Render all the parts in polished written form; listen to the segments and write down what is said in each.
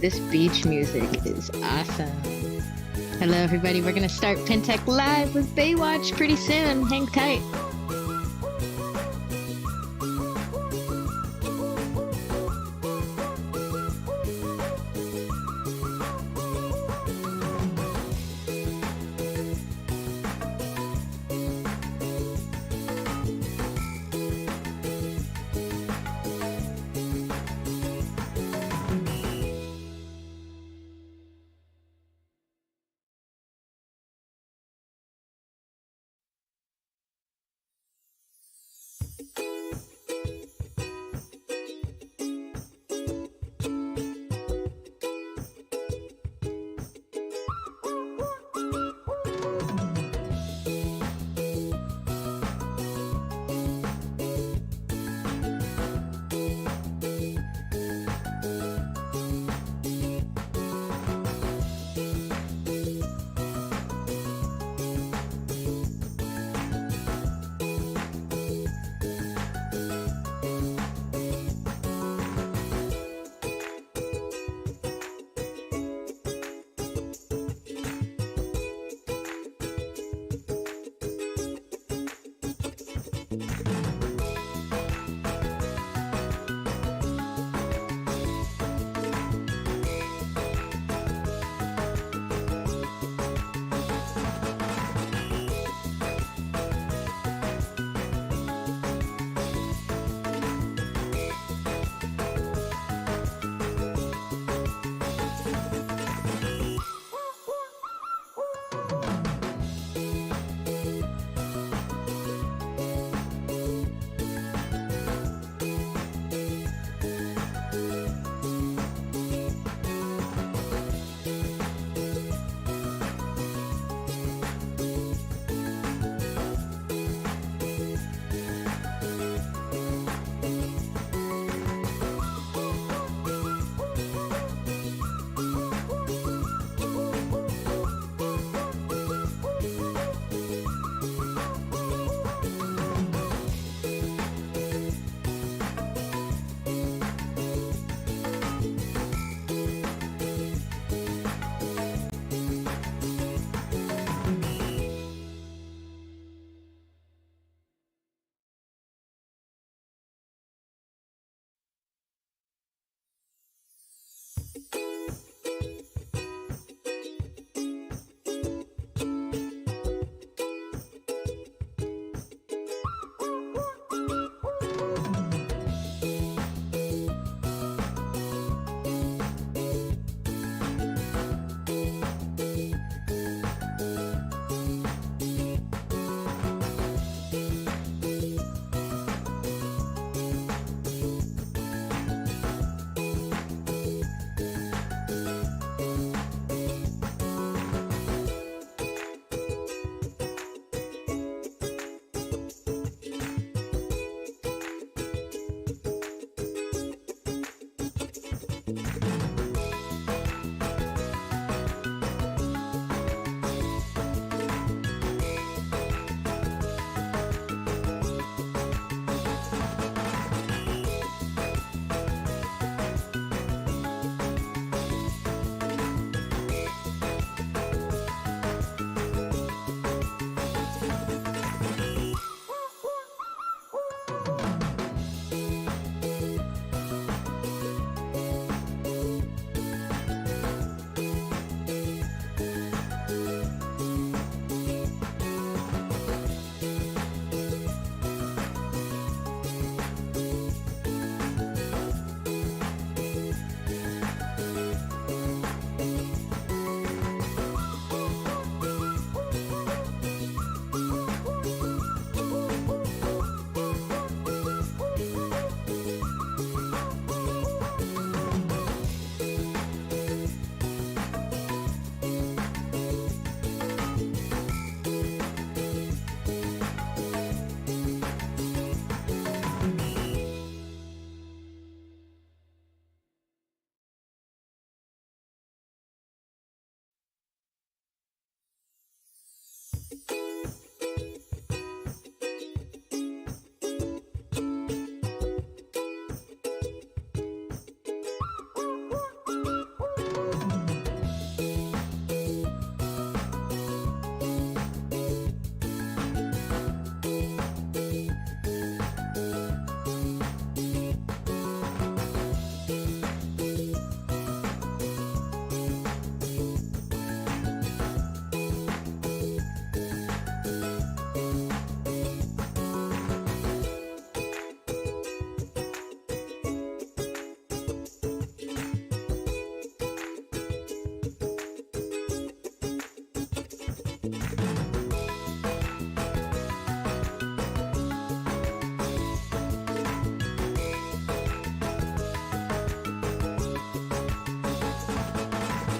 This beach music is awesome. Hello, everybody. We're going to start PinTech Live with Baywatch pretty soon. Hang tight.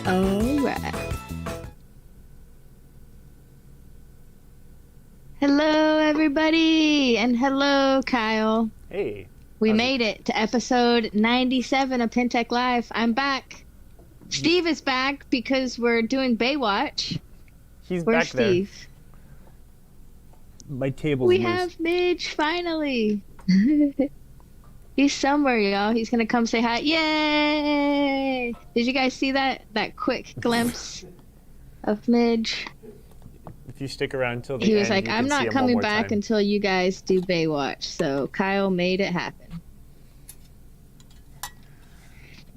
All right. Hello, everybody, and hello, Kyle. Hey. We made it to episode 97 of PinTech Live. I'm back. Steve is back because we're doing Baywatch. He's Where's back there. Steve? My table's We loose. have Midge, finally. He's somewhere, y'all. He's going to come say hi. Yay! Did you guys see that quick glimpse of Midge? If you stick around till the He end, was like, you I'm can see not him coming one more back time. until you guys do Baywatch. So Kyle made it happen.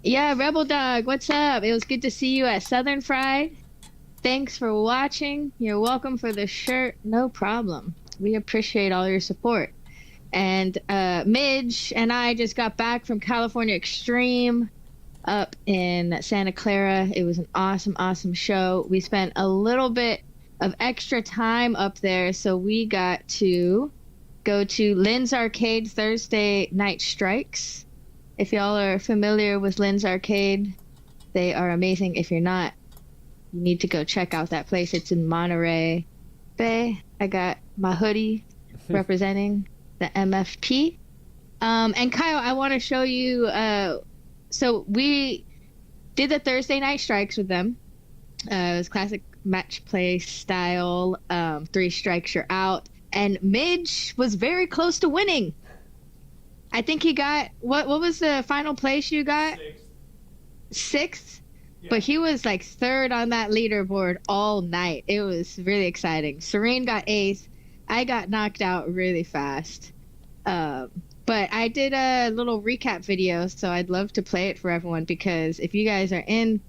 Yeah, Rebel Dog, what's up? It was good to see you at Southern Fried. Thanks for watching. You're welcome for the shirt. No problem. We appreciate all your support. And Midge and I just got back from California Extreme up in Santa Clara. It was an awesome, awesome show. We spent a little bit of extra time up there, so we got to go to Lynn's Arcade Thursday Night Strikes. If y'all are familiar with Lynn's Arcade, they are amazing. If you're not, you need to go check out that place. It's in Monterey Bay. I got my hoodie representing the MFP. And Kyle, I want to show you, so we did the Thursday Night Strikes with them. It was classic match play style. 3 strikes, you're out. And Midge was very close to winning. I think he got, what was the final place you got? 6th? Yeah. But he was like 3rd on that leaderboard all night. It was really exciting. Serene got 8th. I got knocked out really fast. But I did a little recap video, so I'd love to play it for everyone, because if you guys are in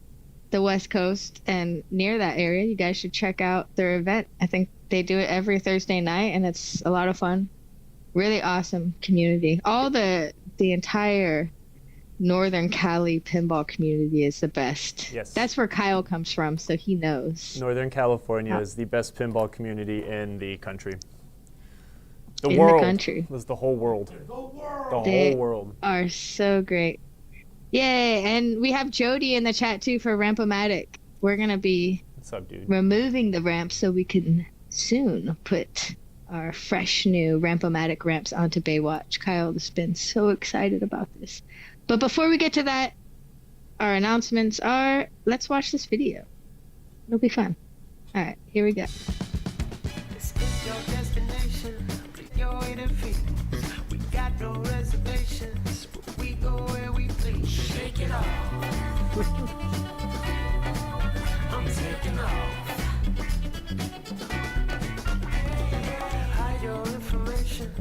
the West Coast and near that area, you guys should check out their event. I think they do it every Thursday night, and it's a lot of fun. Really awesome community. All the entire Northern Cali pinball community is the best. Yes. That's where Kyle comes from, so he knows. Northern California is the best pinball community in the country. The In world. the country. Was the whole world. The They whole world. are so great. Yay, and we have Jody in the chat too for Ramp-O-Matic. We're going to be What's up, dude? removing the ramps so we can soon put our fresh new Ramp-O-Matic ramps onto Baywatch. Kyle has been so excited about this. But before we get to that, our announcements are, let's watch this video. It'll be fun. All right, here we go. This is your destination. Bring your way to Phoenix. We got no reservations, but we go where we please. Shake it off. I'm taking off. Hide your information.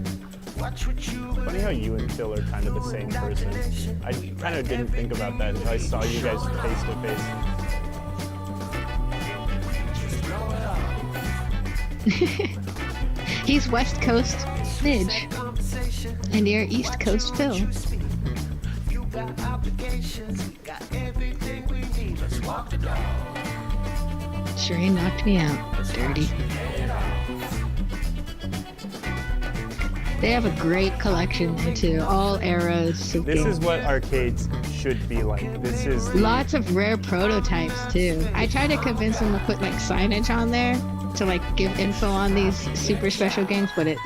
Watch what you Funny how you and Phil are kind of the same person. I kind of didn't think about that until I saw you guys face to face. He's West Coast Midge, and you're East Coast Phil. You got obligations. We got everything we need. Let's walk the dog. Shereen knocked me out. Dirty. They have a great collection too, all eras of This games. is what arcades should be like. This is the, Lots of rare prototypes too. I tried to convince them to put like signage on there to like give info on these super special games, but it's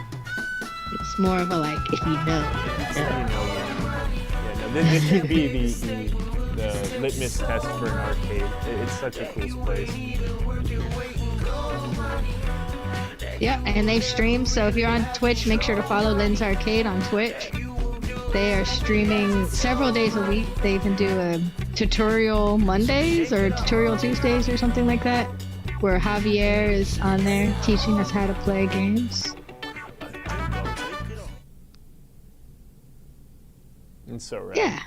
more of a like, if you know. Yeah, no, this should be the litmus test for an arcade. It's such a cool place. Yeah, and they stream, so if you're on Twitch, make sure to follow Lynn's Arcade on Twitch. They are streaming several days a week. They even do a tutorial Mondays or tutorial Tuesdays or something like that, where Javier is on there teaching us how to play games. It's so rad. Yeah.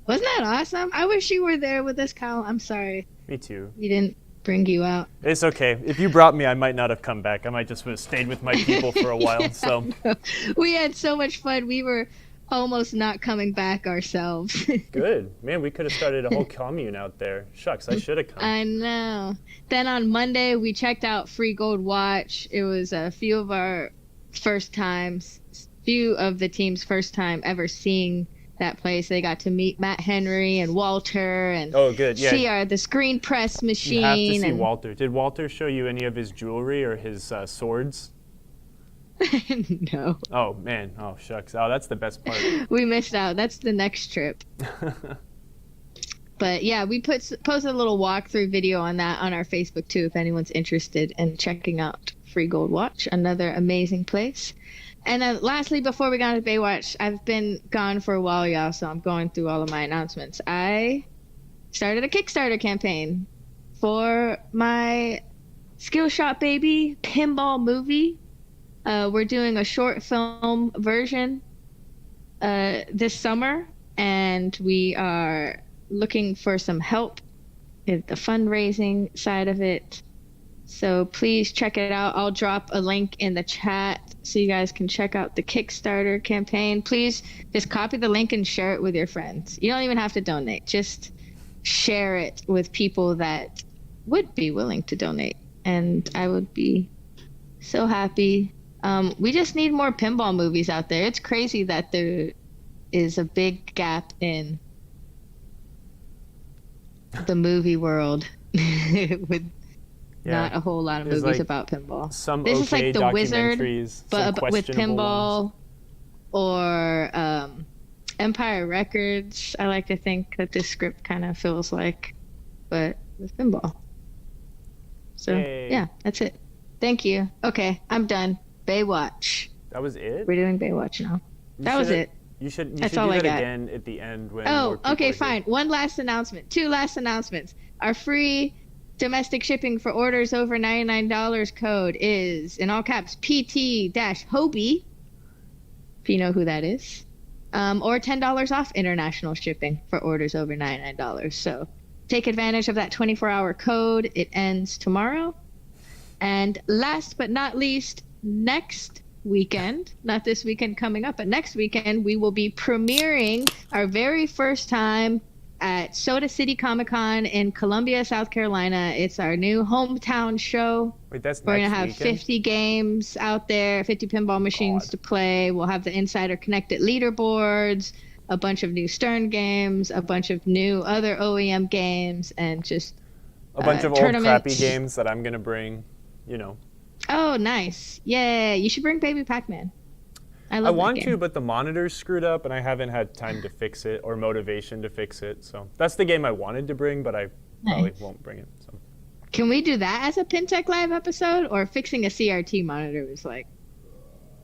Wasn't that awesome? I wish you were there with us, Kyle. I'm sorry Me too. we didn't bring you out. It's okay. If you brought me, I might not have come back. I might just have stayed with my people for a while. So We had so much fun. We were almost not coming back ourselves. good. Man, we could have started a whole commune out there. Shucks, I should have come. I know. Then on Monday, we checked out Free Gold Watch. It was a few of our first times, few of the team's first time ever seeing that place. They got to meet Matt Henry and Walter and Oh, good. Yeah. see the screen press machine. You have to see and... Walter. Did Walter show you any of his jewelry or his swords? No. Oh, man. Oh, shucks. Oh, that's the best part. We missed out. That's the next trip. But yeah, we posted a little walkthrough video on that on our Facebook too, if anyone's interested in checking out Free Gold Watch, another amazing place. And then lastly, before we got to Baywatch, I've been gone for a while, y'all, so I'm going through all of my announcements. I started a Kickstarter campaign for my Skillshot Baby pinball movie. We're doing a short film version this summer, and we are looking for some help in the fundraising side of it. So please check it out. I'll drop a link in the chat so you guys can check out the Kickstarter campaign. Please just copy the link and share it with your friends. You don't even have to donate. Just share it with people that would be willing to donate. And I would be so happy. We just need more pinball movies out there. It's crazy that there is a big gap in the movie world with not a whole lot of movies about pinball. This is like The Wizard, but with pinball, or Empire Records. I like to think that this script kind of feels like, but with pinball. So yeah, that's it. Thank you. Okay, I'm done. Baywatch. That was it? We're doing Baywatch now. That was it. You should That's do all that I got. again at the end. When Okay, fine. One last announcement. Two last announcements. Our free domestic shipping for orders over $99 code is, in all caps, PT-HOBIE, if you know who that is, or $10 off international shipping for orders over $99. So take advantage of that 24-hour code. It ends tomorrow. And last but not least, next weekend, not this weekend coming up, but next weekend, we will be premiering our very first time at Soda City Comic-Con in Columbia, South Carolina. It's our new hometown show. Wait, that's We're going to have weekend? 50 games out there, 50 pinball machines to play. We'll have the Insider Connected leaderboards, a bunch of new Stern games, a bunch of new other OEM games, and just a bunch of old tournaments. crappy games that I'm going to bring, you know. Oh, nice. Yeah, you should bring Baby Pac-Man. I want to, but the monitor's screwed up, and I haven't had time to fix it or motivation to fix it. So that's the game I wanted to bring, but I probably won't bring it. So. Can we do that as a PinTech Live episode, or fixing a CRT monitor was like?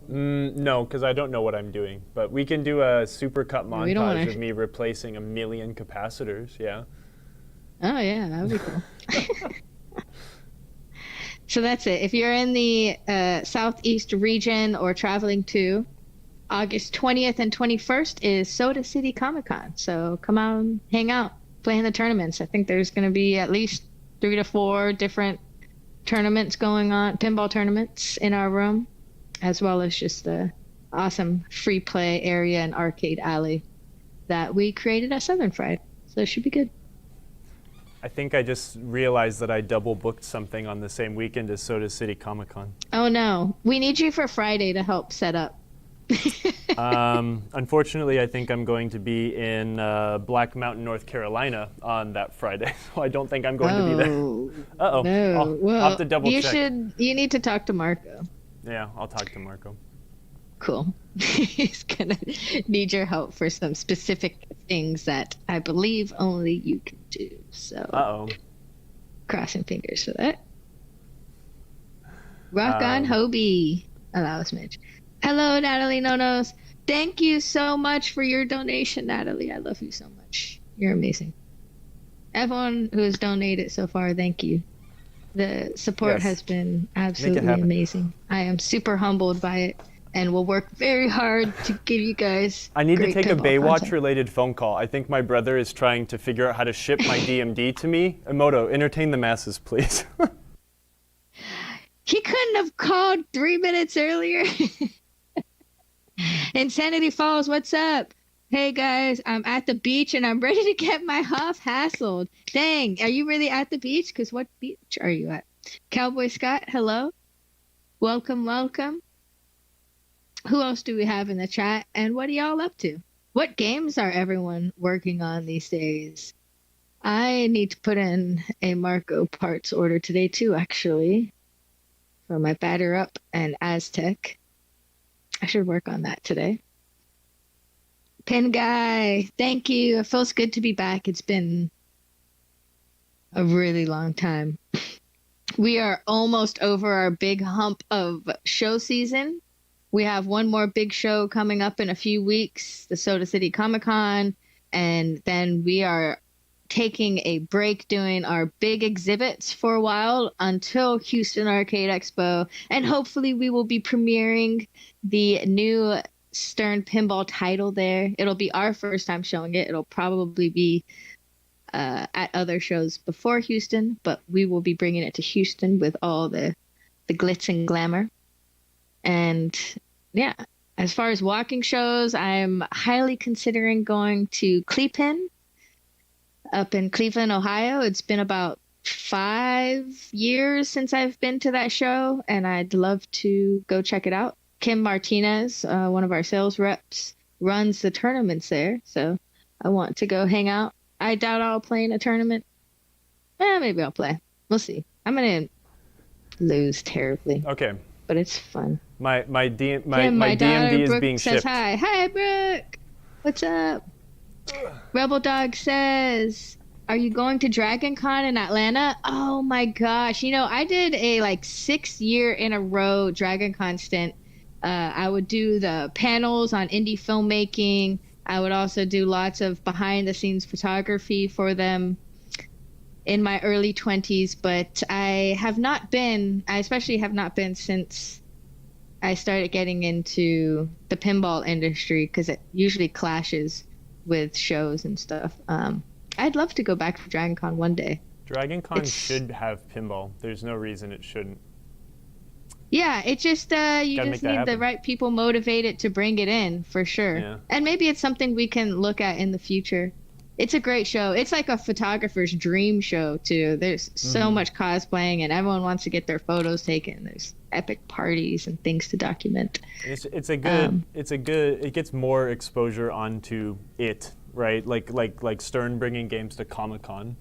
No, because I don't know what I'm doing. But we can do a supercut montage of me replacing 1 million capacitors. Yeah. Oh yeah, that would be cool. So that's it. If you're in the Southeast region or traveling to, August 20th and 21st is Soda City Comic-Con. So come out and hang out, play in the tournaments. I think there's going to be at least 3 to 4 different tournaments going on, pinball tournaments in our room, as well as just the awesome free play area and arcade alley that we created at Southern Fried. So it should be good. I think I just realized that I double booked something on the same weekend as Soda City Comic-Con. Oh no, we need you for Friday to help set up. Unfortunately, I think I'm going to be in Black Mountain, North Carolina on that Friday, so I don't think I'm going to be there. Uh-oh. No. I'll have to double check. You need to talk to Marco. Yeah, I'll talk to Marco. Cool. He's gonna need your help for some specific things that I believe only you can do. So crossing fingers for that. Rock on Hobie, allows Mitch. Hello, Natalie Nonos. Thank you so much for your donation, Natalie. I love you so much. You're amazing. Everyone who has donated so far, thank you. The support has been absolutely amazing. I am super humbled by it, and will work very hard to give you guys. I need to take a Baywatch related phone call. I think my brother is trying to figure out how to ship my DMD to me. Emoto, entertain the masses, please. He couldn't have called 3 minutes earlier. Insanity Falls, what's up? Hey guys, I'm at the beach and I'm ready to get my huff hassled. Dang, are you really at the beach? Because what beach are you at? Cowboy Scott, hello. Welcome, welcome. Who else do we have in the chat? And what are y'all up to? What games are everyone working on these days? I need to put in a Marco parts order today too, actually, for my Batter Up and Aztec. I should work on that today. Pin Guy, thank you. It feels good to be back. It's been a really long time. We are almost over our big hump of show season. We have one more big show coming up in a few weeks, the Soda City Comic Con, and then we are taking a break doing our big exhibits for a while until Houston Arcade Expo, and hopefully we will be premiering the new Stern Pinball title there. It'll be our first time showing it. It'll probably be at other shows before Houston, but we will be bringing it to Houston with all the glitz and glamour. And yeah, as far as walking shows, I'm highly considering going to Clepin up in Cleveland, Ohio. It's been about 5 years since I've been to that show, and I'd love to go check it out. Kim Martinez, one of our sales reps, runs the tournaments there, so I want to go hang out. I doubt I'll play in a tournament. Maybe I'll play. We'll see. I'm gonna lose terribly. Okay. But it's fun. My my DMD is Brooke being says shipped. Hi, Brooke. What's up? Rebel Dog says, are you going to Dragon Con in Atlanta? Oh my gosh. I did a 6-year in a row Dragon Con stint. I would do the panels on indie filmmaking. I would also do lots of behind the scenes photography for them in my early 20s, but I especially have not been since I started getting into the pinball industry, because it usually clashes with shows and stuff. I'd love to go back to Dragon Con one day. Dragon Con should have pinball. There's no reason it shouldn't. Yeah, it just you just need the right people motivated to bring it in, for sure. Yeah. And maybe it's something we can look at in the future. It's a great show. It's like a photographer's dream show too. There's so much cosplaying, and everyone wants to get their photos taken. There's epic parties and things to document. It's a good it gets more exposure onto it, right? Like Stern bringing games to Comic-Con.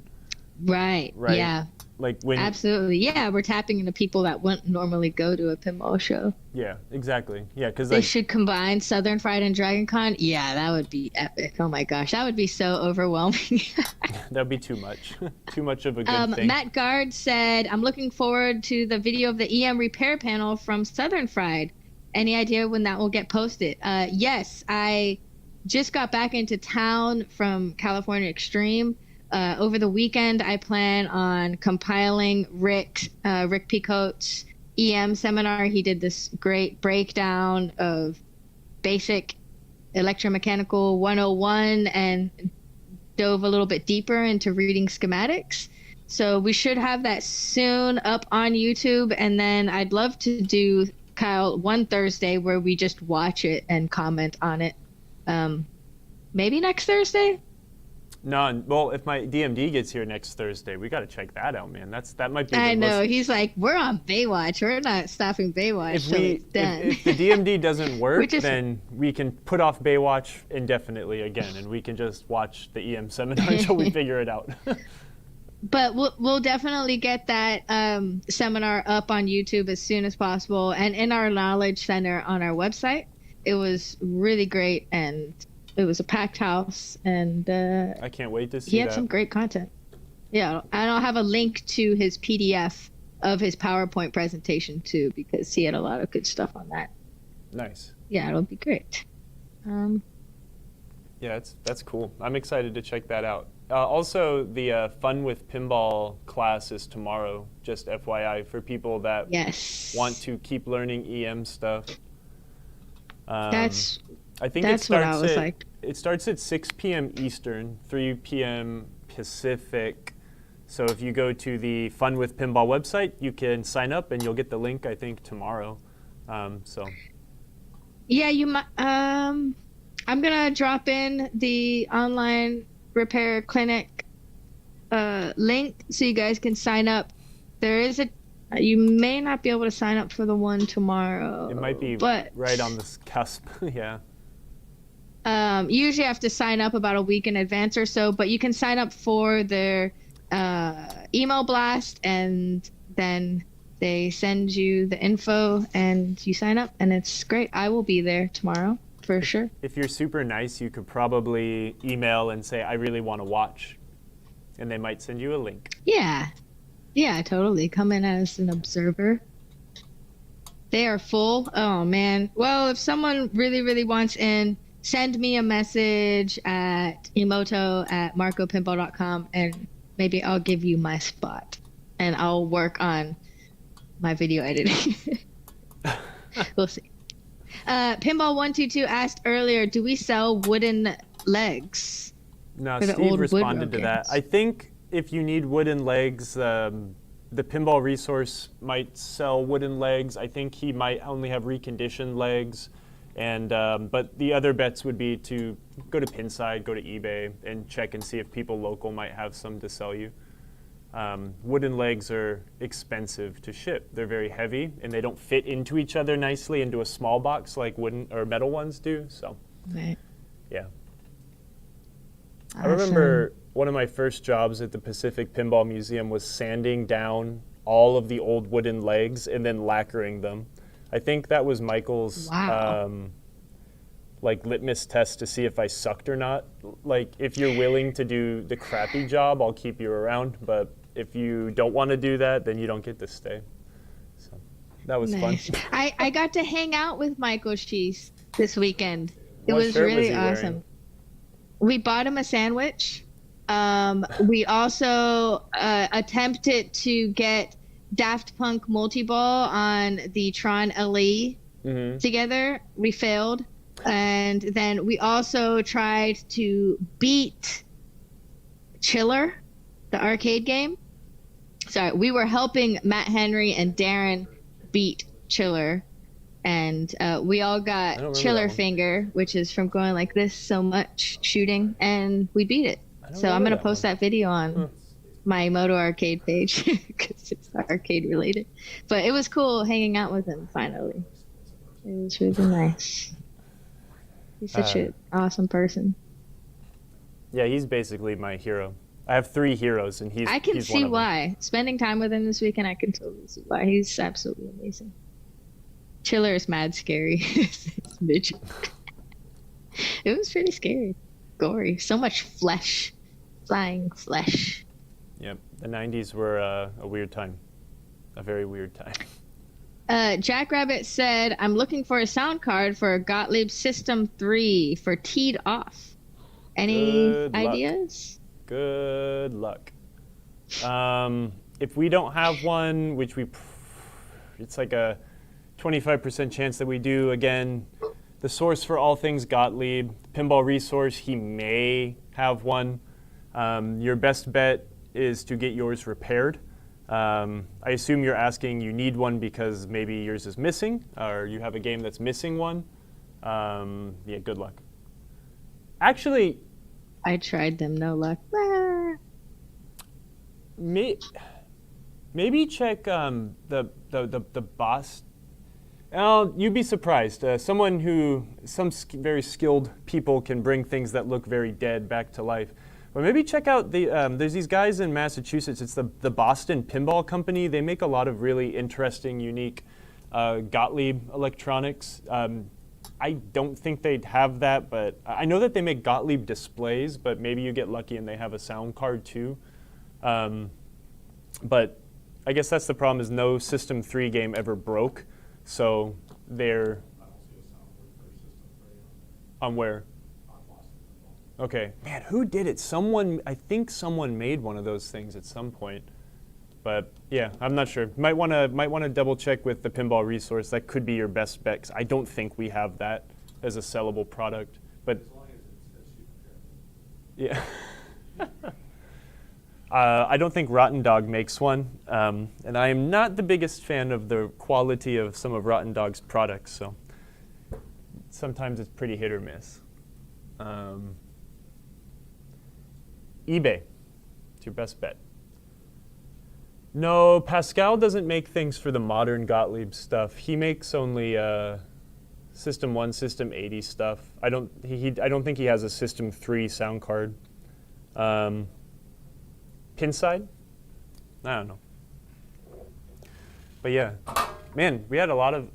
Right. Yeah. Absolutely. Yeah, we're tapping into people that wouldn't normally go to a pinball show. Yeah, exactly. Yeah, because they should combine Southern Fried and Dragon Con. Yeah, that would be epic. Oh my gosh, that would be so overwhelming. That'd be too much. Too much of a good thing. Matt Gard said, I'm looking forward to the video of the EM repair panel from Southern Fried. Any idea when that will get posted? Yes, I just got back into town from California Extreme. Over the weekend, I plan on compiling Rick Picote's EM seminar. He did this great breakdown of basic electromechanical 101 and dove a little bit deeper into reading schematics. So we should have that soon up on YouTube. And then I'd love to do, Kyle, one Thursday where we just watch it and comment on it. Maybe next Thursday? No, well, if my DMD gets here next Thursday, we got to check that out, man. That might be. I know. He's like, we're on Baywatch. We're not stopping Baywatch till it's done. If the DMD doesn't work, then we can put off Baywatch indefinitely again, and we can just watch the EM seminar until we figure it out. But we'll definitely get that seminar up on YouTube as soon as possible, and in our Knowledge Center on our website. It was really great, and it was a packed house, and I can't wait to see he had some great content. Yeah, and I'll have a link to his PDF of his PowerPoint presentation too, because he had a lot of good stuff on that. Nice. Yeah, it'll be great. Yeah, that's cool. I'm excited to check that out. Also, the Fun with Pinball class is tomorrow, just FYI, for people that want to keep learning EM stuff. I think that's what I was like. It starts at 6 p.m. Eastern, 3 p.m. Pacific. So if you go to the Fun with Pinball website, you can sign up and you'll get the link, I think, tomorrow. Yeah, you might. I'm gonna drop in the online repair clinic link so you guys can sign up. There is you may not be able to sign up for the one tomorrow. It might be right on this cusp. Yeah. Usually I have to sign up about a week in advance or so, but you can sign up for their email blast, and then they send you the info and you sign up, and it's great. I will be there tomorrow for sure. If you're super nice, you could probably email and say, I really want to watch, and they might send you a link. Yeah, totally. Come in as an observer. They are full. Oh, man. Well, if someone really, really wants in, send me a message at emoto@marcopinball.com, and maybe I'll give you my spot, and I'll work on my video editing. We'll see. Pinball122 asked earlier, do we sell wooden legs? No, Steve responded to that. I think if you need wooden legs, the pinball resource might sell wooden legs. I think he might only have reconditioned legs, and but the other bets would be to go to Pinside, go to eBay, and check and see if people local might have some to sell you. Wooden legs are expensive to ship. They're very heavy, and they don't fit into each other nicely into a small box like wooden or metal ones do. So, right. Yeah. Awesome. I remember one of my first jobs at the Pacific Pinball Museum was sanding down all of the old wooden legs and then lacquering them. I think that was Michael's like litmus test to see if I sucked or not. Like, if you're willing to do the crappy job, I'll keep you around. But if you don't want to do that, then you don't get to stay. So that was fun. I got to hang out with Michael Sheese this weekend. It What was shirt really was he awesome. wearing? We bought him a sandwich. We also attempted to get Daft Punk multi-ball on the Tron LE together. We failed. And then we also tried to beat Chiller, the arcade game. Sorry, we were helping Matt Henry and Darren beat Chiller. And we all got Chiller finger, which is from going like this so much shooting, and we beat it. So I'm going to post that video on my Moto Arcade page because it's arcade related. But it was cool hanging out with him finally. It was really nice. He's such an awesome person. Yeah, he's basically my hero. I have 3 heroes, and I can he's see one of why. them. Spending time with him this weekend, I can totally see why. He's absolutely amazing. Chiller is mad scary. It's midget. It was pretty scary. Gory. So much flesh. Flying flesh. Yep. The 90s were a weird time. A very weird time. Jackrabbit said, I'm looking for a sound card for Gottlieb System 3 for Teed Off. Any ideas? Good luck. If we don't have one, which it's like a 25% chance that we do, again, the source for all things Gottlieb, Pinball Resource, he may have one. Your best bet is to get yours repaired. I assume you're asking you need one because maybe yours is missing, or you have a game that's missing one. Yeah, good luck. Actually, I tried them, no luck. Maybe check the boss. Oh, you'd be surprised. Some very skilled people can bring things that look very dead back to life. But maybe check out there's these guys in Massachusetts. It's the Boston Pinball Company. They make a lot of really interesting, unique Gottlieb electronics. I don't think they'd have that, but I know that they make Gottlieb displays, but maybe you get lucky and they have a sound card too. But I guess that's the problem, is no System 3 game ever broke. So they're on where? Okay, man, who did it? I think someone made one of those things at some point. But yeah, I'm not sure. Might want to double check with the Pinball Resource. That could be your best bet, 'cause I don't think we have that as a sellable product. But as long as it's yeah. I don't think Rotten Dog makes one, and I am not the biggest fan of the quality of some of Rotten Dog's products, so sometimes it's pretty hit or miss. eBay, it's your best bet. No, Pascal doesn't make things for the modern Gottlieb stuff. He makes only System 1, System 80 stuff. I don't think he has a System 3 sound card. Pin side? I don't know. But yeah, man, we had a lot of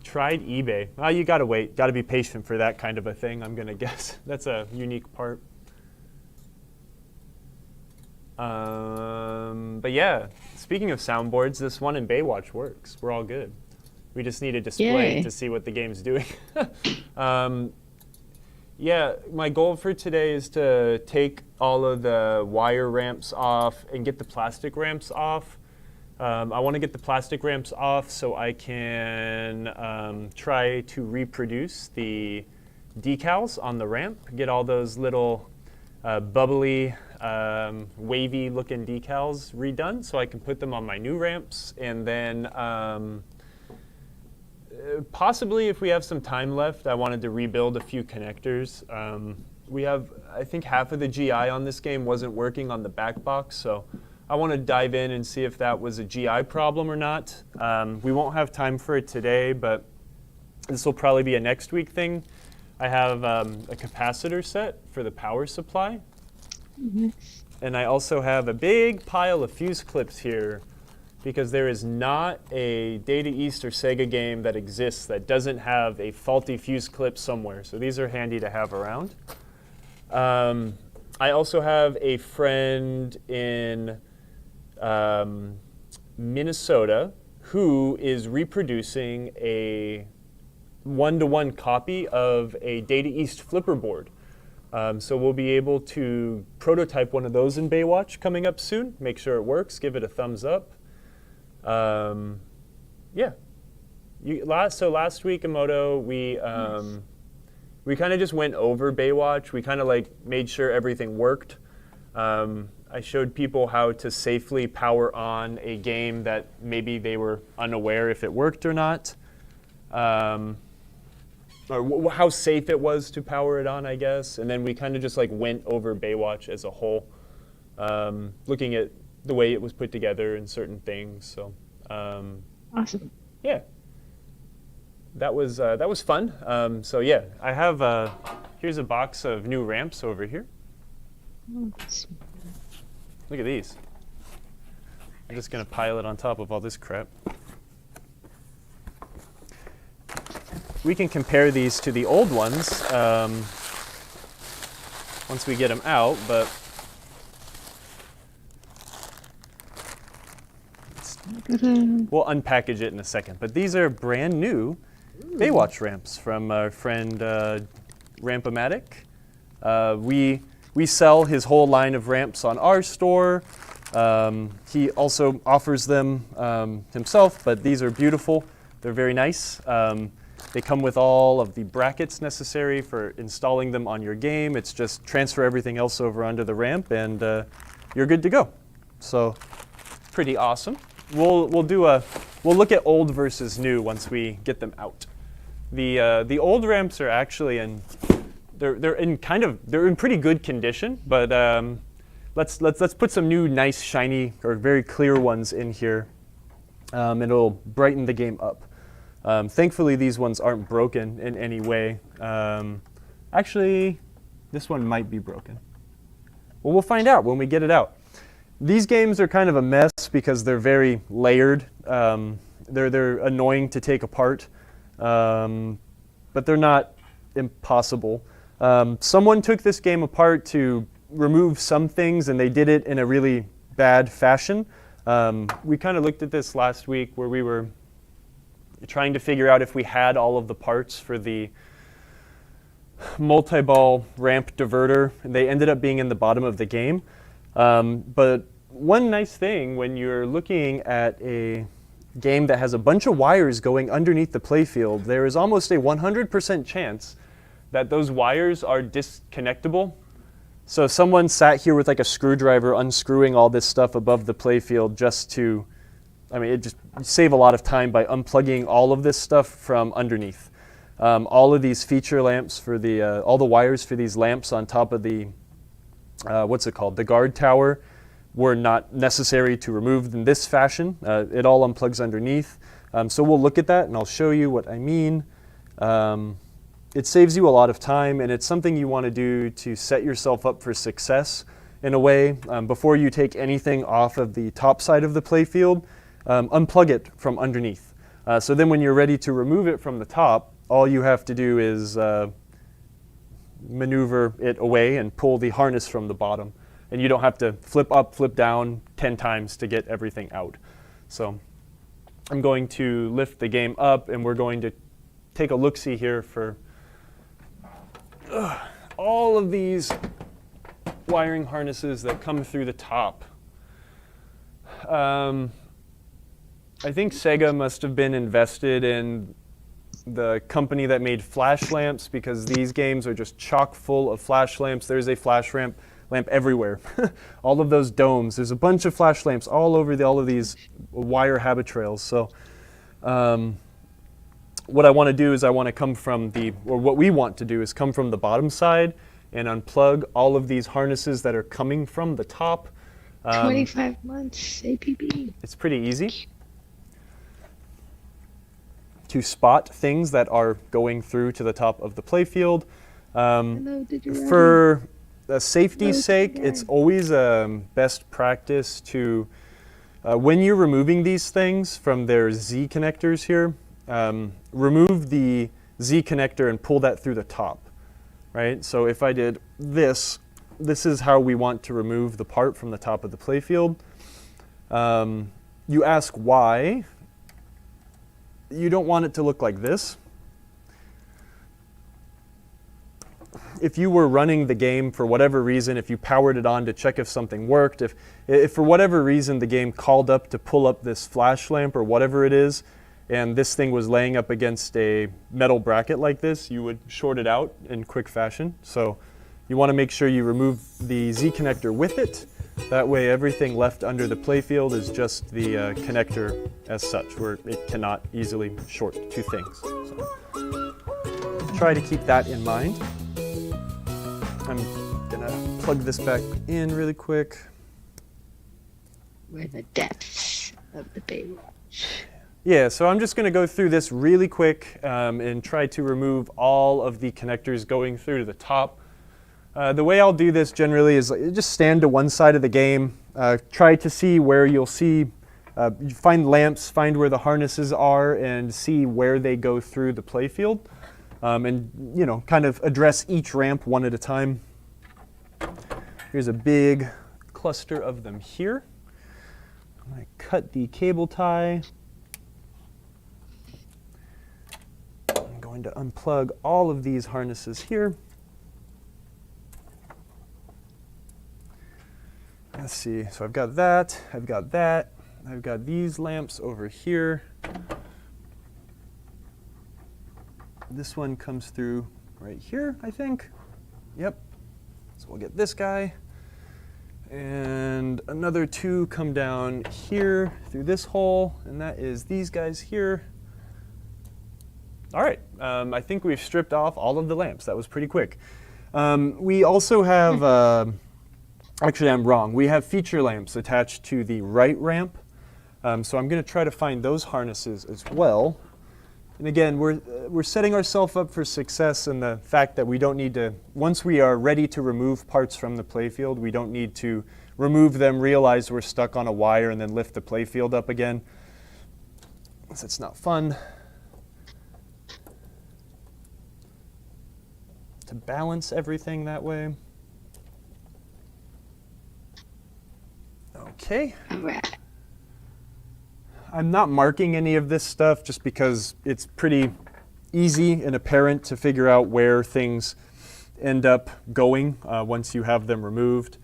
tried eBay. Oh, you gotta wait. Gotta be patient for that kind of a thing, I'm gonna guess. That's a unique part. But yeah, speaking of soundboards, this one in Baywatch works. We're all good. We just need a display to see what the game's doing. Yeah, my goal for today is to take all of the wire ramps off and get the plastic ramps off. I want to get the plastic ramps off so I can try to reproduce the decals on the ramp, get all those little bubbly, wavy looking decals redone so I can put them on my new ramps, and then possibly if we have some time left, I wanted to rebuild a few connectors. I think half of the GI on this game wasn't working on the back box, so I want to dive in and see if that was a GI problem or not. We won't have time for it today, but this will probably be a next week thing. I have a capacitor set for the power supply. Mm-hmm. And I also have a big pile of fuse clips here because there is not a Data East or Sega game that exists that doesn't have a faulty fuse clip somewhere. So these are handy to have around. I also have a friend in Minnesota who is reproducing a one-to-one copy of a Data East flipper board. So we'll be able to prototype one of those in Baywatch coming up soon. Make sure it works. Give it a thumbs up. Yeah. So last week, Emoto, we kind of just went over Baywatch. We kind of like made sure everything worked. I showed people how to safely power on a game that maybe they were unaware if it worked or not. Or how safe it was to power it on, I guess. And then we kind of just like went over Baywatch as a whole, looking at the way it was put together and certain things. So, awesome. Yeah, that was fun. So yeah, I have here's a box of new ramps over here. Look at these. I'm just gonna pile it on top of all this crap. We can compare these to the old ones once we get them out, but we'll unpackage it in a second. But these are brand new Baywatch ramps from our friend Ramp-O-Matic. We sell his whole line of ramps on our store. He also offers them himself, but these are beautiful. They're very nice. They come with all of the brackets necessary for installing them on your game. It's just transfer everything else over onto the ramp and you're good to go. So pretty awesome. We'll look at old versus new once we get them out. The old ramps are actually they're in pretty good condition, but let's put some new nice shiny or very clear ones in here. It'll brighten the game up. Thankfully, these ones aren't broken in any way. Actually, this one might be broken. Well, we'll find out when we get it out. These games are kind of a mess because they're very layered. They're annoying to take apart, but they're not impossible. Someone took this game apart to remove some things, and they did it in a really bad fashion. We kind of looked at this last week where we were trying to figure out if we had all of the parts for the multi-ball ramp diverter. They ended up being in the bottom of the game. But one nice thing when you're looking at a game that has a bunch of wires going underneath the playfield, there is almost a 100% chance that those wires are disconnectable. So someone sat here with like a screwdriver unscrewing all this stuff above the playfield just to, it just save a lot of time by unplugging all of this stuff from underneath. All of these feature lamps for all the wires for these lamps on top of the, the guard tower were not necessary to remove in this fashion. It all unplugs underneath. So we'll look at that and I'll show you what I mean. It saves you a lot of time, and it's something you want to do to set yourself up for success in a way. Before you take anything off of the top side of the playfield, unplug it from underneath. So then when you're ready to remove it from the top, all you have to do is maneuver it away and pull the harness from the bottom. And you don't have to flip up, flip down 10 times to get everything out. So I'm going to lift the game up, and we're going to take a look-see here for all of these wiring harnesses that come through the top. I think Sega must have been invested in the company that made flash lamps, because these games are just chock full of flash lamps. There's a flash lamp everywhere. All of those domes. There's a bunch of flash lamps all over all of these wire habit trails. So what I want to do is what we want to do is come from the bottom side and unplug all of these harnesses that are coming from the top. 25 months, APB. It's pretty easy to spot things that are going through to the top of the playfield. For safety's sake, it's always best practice to, when you're removing these things from their Z connectors here, remove the Z connector and pull that through the top, right? So if I did this is how we want to remove the part from the top of the playfield. You ask why. You don't want it to look like this. If you were running the game for whatever reason, if you powered it on to check if something worked, if for whatever reason the game called up to pull up this flash lamp or whatever it is, and this thing was laying up against a metal bracket like this, you would short it out in quick fashion. So you want to make sure you remove the Z connector with it. That way everything left under the playfield is just the connector as such, where it cannot easily short two things. So try to keep that in mind. I'm gonna plug this back in really quick. We're the depths of the Baywatch. Yeah, so I'm just gonna go through this really quick and try to remove all of the connectors going through to the top. The way I'll do this generally is just stand to one side of the game, try to see where you'll see, find lamps, find where the harnesses are, and see where they go through the playfield. And kind of address each ramp one at a time. Here's a big cluster of them here. I'm going to cut the cable tie. I'm going to unplug all of these harnesses here. Let's see, so I've got that, I've got these lamps over here. This one comes through right here, I think. Yep. So we'll get this guy. And another two come down here through this hole, and that is these guys here. All right, I think we've stripped off all of the lamps. That was pretty quick. We also have, actually I'm wrong. We have feature lamps attached to the right ramp. So I'm gonna try to find those harnesses as well. And again, we're setting ourselves up for success in the fact that we don't need to, once we are ready to remove parts from the playfield, we don't need to remove them, realize we're stuck on a wire, and then lift the playfield up again. Because it's not fun. To balance everything that way. Okay. All right. I'm not marking any of this stuff just because it's pretty easy and apparent to figure out where things end up going once you have them removed.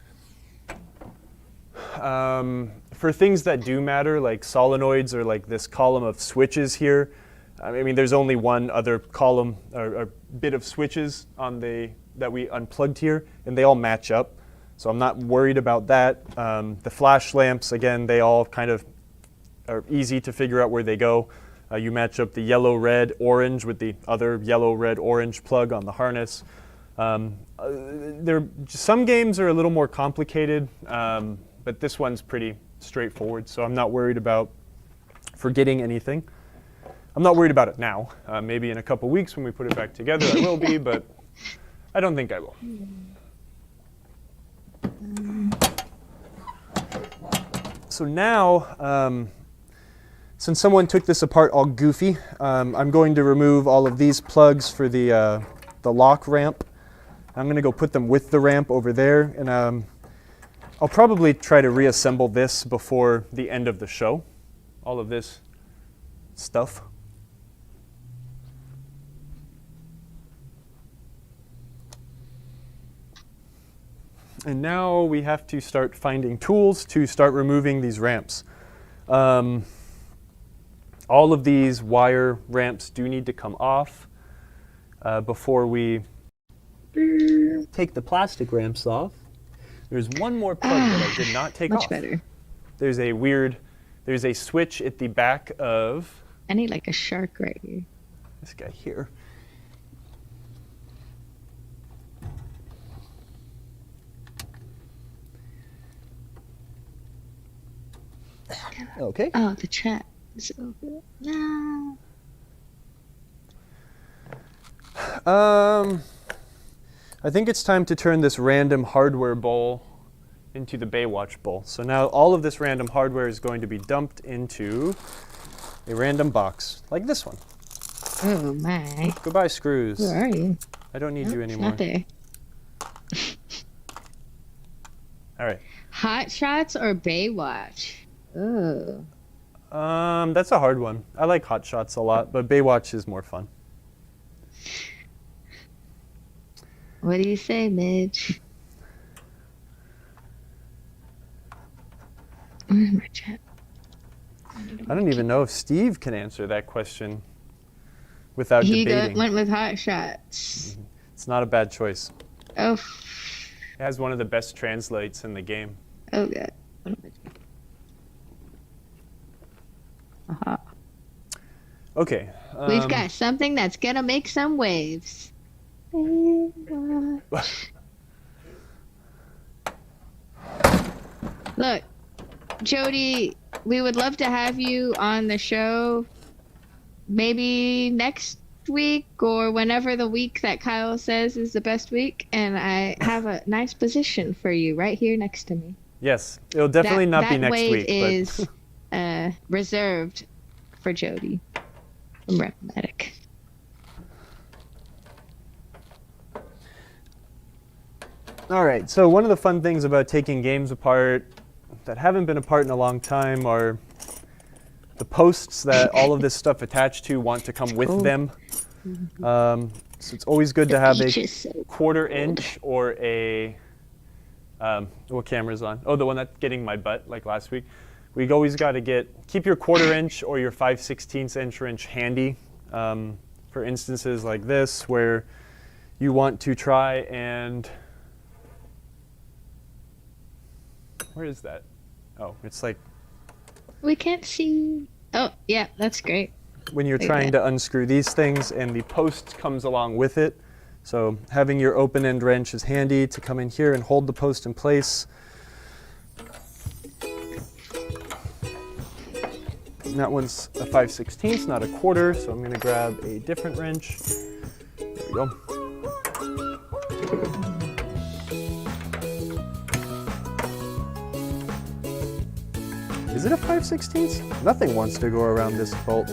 For things that do matter, like solenoids or like this column of switches here, I mean, there's only one other column or bit of switches on that we unplugged here, and they all match up. So I'm not worried about that. The flash lamps, again, they all kind of are easy to figure out where they go. You match up the yellow, red, orange with the other yellow, red, orange plug on the harness. Some games are a little more complicated, but this one's pretty straightforward, so I'm not worried about forgetting anything. I'm not worried about it now. Maybe in a couple weeks when we put it back together, I will be, but I don't think I will. So now, since someone took this apart all goofy, I'm going to remove all of these plugs for the lock ramp. I'm going to go put them with the ramp over there, and I'll probably try to reassemble this before the end of the show. All of this stuff. And now we have to start finding tools to start removing these ramps. All of these wire ramps do need to come off before we take the plastic ramps off. There's one more plug that I did not take off. Much better. There's a switch at the back of... I need like a shark right here. This guy here. Okay. Oh, the chat is open. No. I think it's time to turn this random hardware bowl into the Baywatch bowl. So now all of this random hardware is going to be dumped into a random box, like this one. Oh my. Goodbye, screws. Where are you? I don't need you It's anymore. not there. All right. Hot Shots or Baywatch? Oh. That's a hard one. I like Hot Shots a lot, but Baywatch is more fun. What do you say, Midge? Where's my chat? I don't even know if Steve can answer that question without He debating. went with Hot Shots. It's not a bad choice. Oh. It has one of the best translates in the game. Oh god. What am I doing? Aha. Okay. We've got something that's gonna make some waves. Look, Jody, we would love to have you on the show maybe next week or whenever the week that Kyle says is the best week, and I have a nice position for you right here next to me. Yes, it'll definitely not be next week. That wave is reserved for Jody from Ramp-O-Matic. All right, so one of the fun things about taking games apart that haven't been apart in a long time are the posts that all of this stuff attached to want to come with them. So it's always good to have a 1/4 inch or a, what camera's on? Oh, the one that's getting my butt like last week. We've always got to keep your 1/4 inch or your 5/16 inch handy for instances like this where you want to try and, where is that? Oh, it's like... We can't see. Oh, yeah, that's great. When you're trying to unscrew these things and the post comes along with it. So having your open end wrench is handy to come in here and hold the post in place. And that one's a 5/16, not a 1/4, so I'm going to grab a different wrench. There we go. Is it a 5/16? Nothing wants to go around this bolt.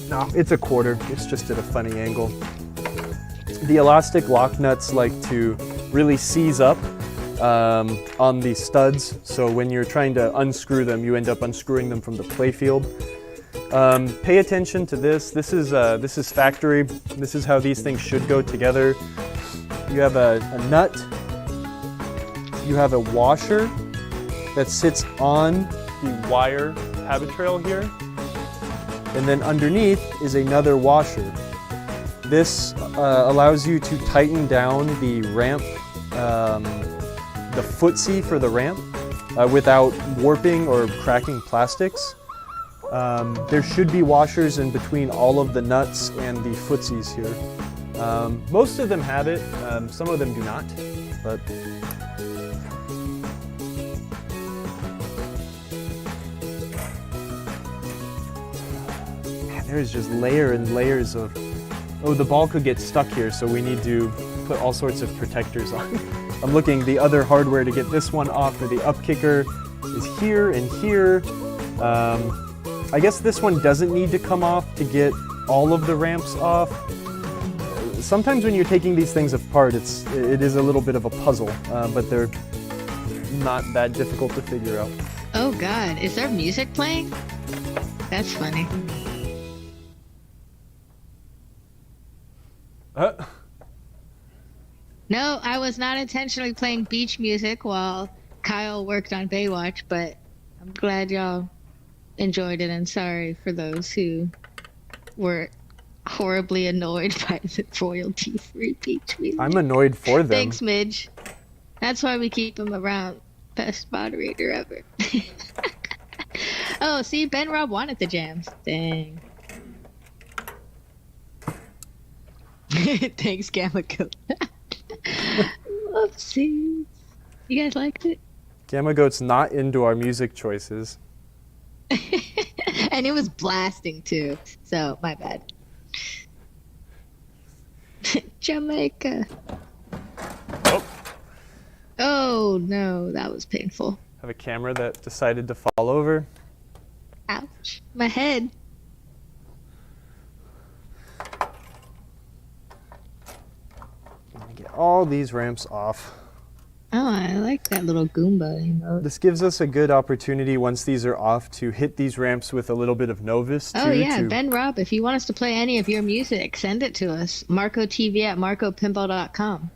No, it's a 1/4. It's just at a funny angle. The elastic lock nuts like to really seize up on the studs, so when you're trying to unscrew them, you end up unscrewing them from the playfield. Pay attention to this. This is factory. This is how these things should go together. You have a nut. You have a washer that sits on the wire habit trail here. And then underneath is another washer. This allows you to tighten down the ramp, the footsie for the ramp without warping or cracking plastics. There should be washers in between all of the nuts and the footsies here. Most of them have it, some of them do not, but There's just layer and layers of, oh, the ball could get stuck here, so we need to put all sorts of protectors on. I'm looking the other hardware to get this one off, for the up kicker is here and here. I guess this one doesn't need to come off to get all of the ramps off. Sometimes when you're taking these things apart, it is a little bit of a puzzle, but they're not that difficult to figure out. Oh God, is there music playing? That's funny. No, I was not intentionally playing beach music while Kyle worked on Baywatch, but I'm glad y'all enjoyed it, and sorry for those who were horribly annoyed by the royalty-free beach music. I'm annoyed for them. Thanks, Midge. That's why we keep him around. Best moderator ever. Oh, see, Ben Rob wanted the jams. Dang. Thanks, Gamma Goat. Whoopsies. You guys liked it? Gamma Goat's not into our music choices. And it was blasting too, so my bad. Jamaica. Oh. Oh no, that was painful. Have a camera that decided to fall over. Ouch. My head. Get all these ramps off. Oh, I like that little Goomba emote. This gives us a good opportunity once these are off to hit these ramps with a little bit of Novus. Oh yeah, Ben Rob, if you want us to play any of your music, send it to us. MarcoTV@MarcoPinball.com.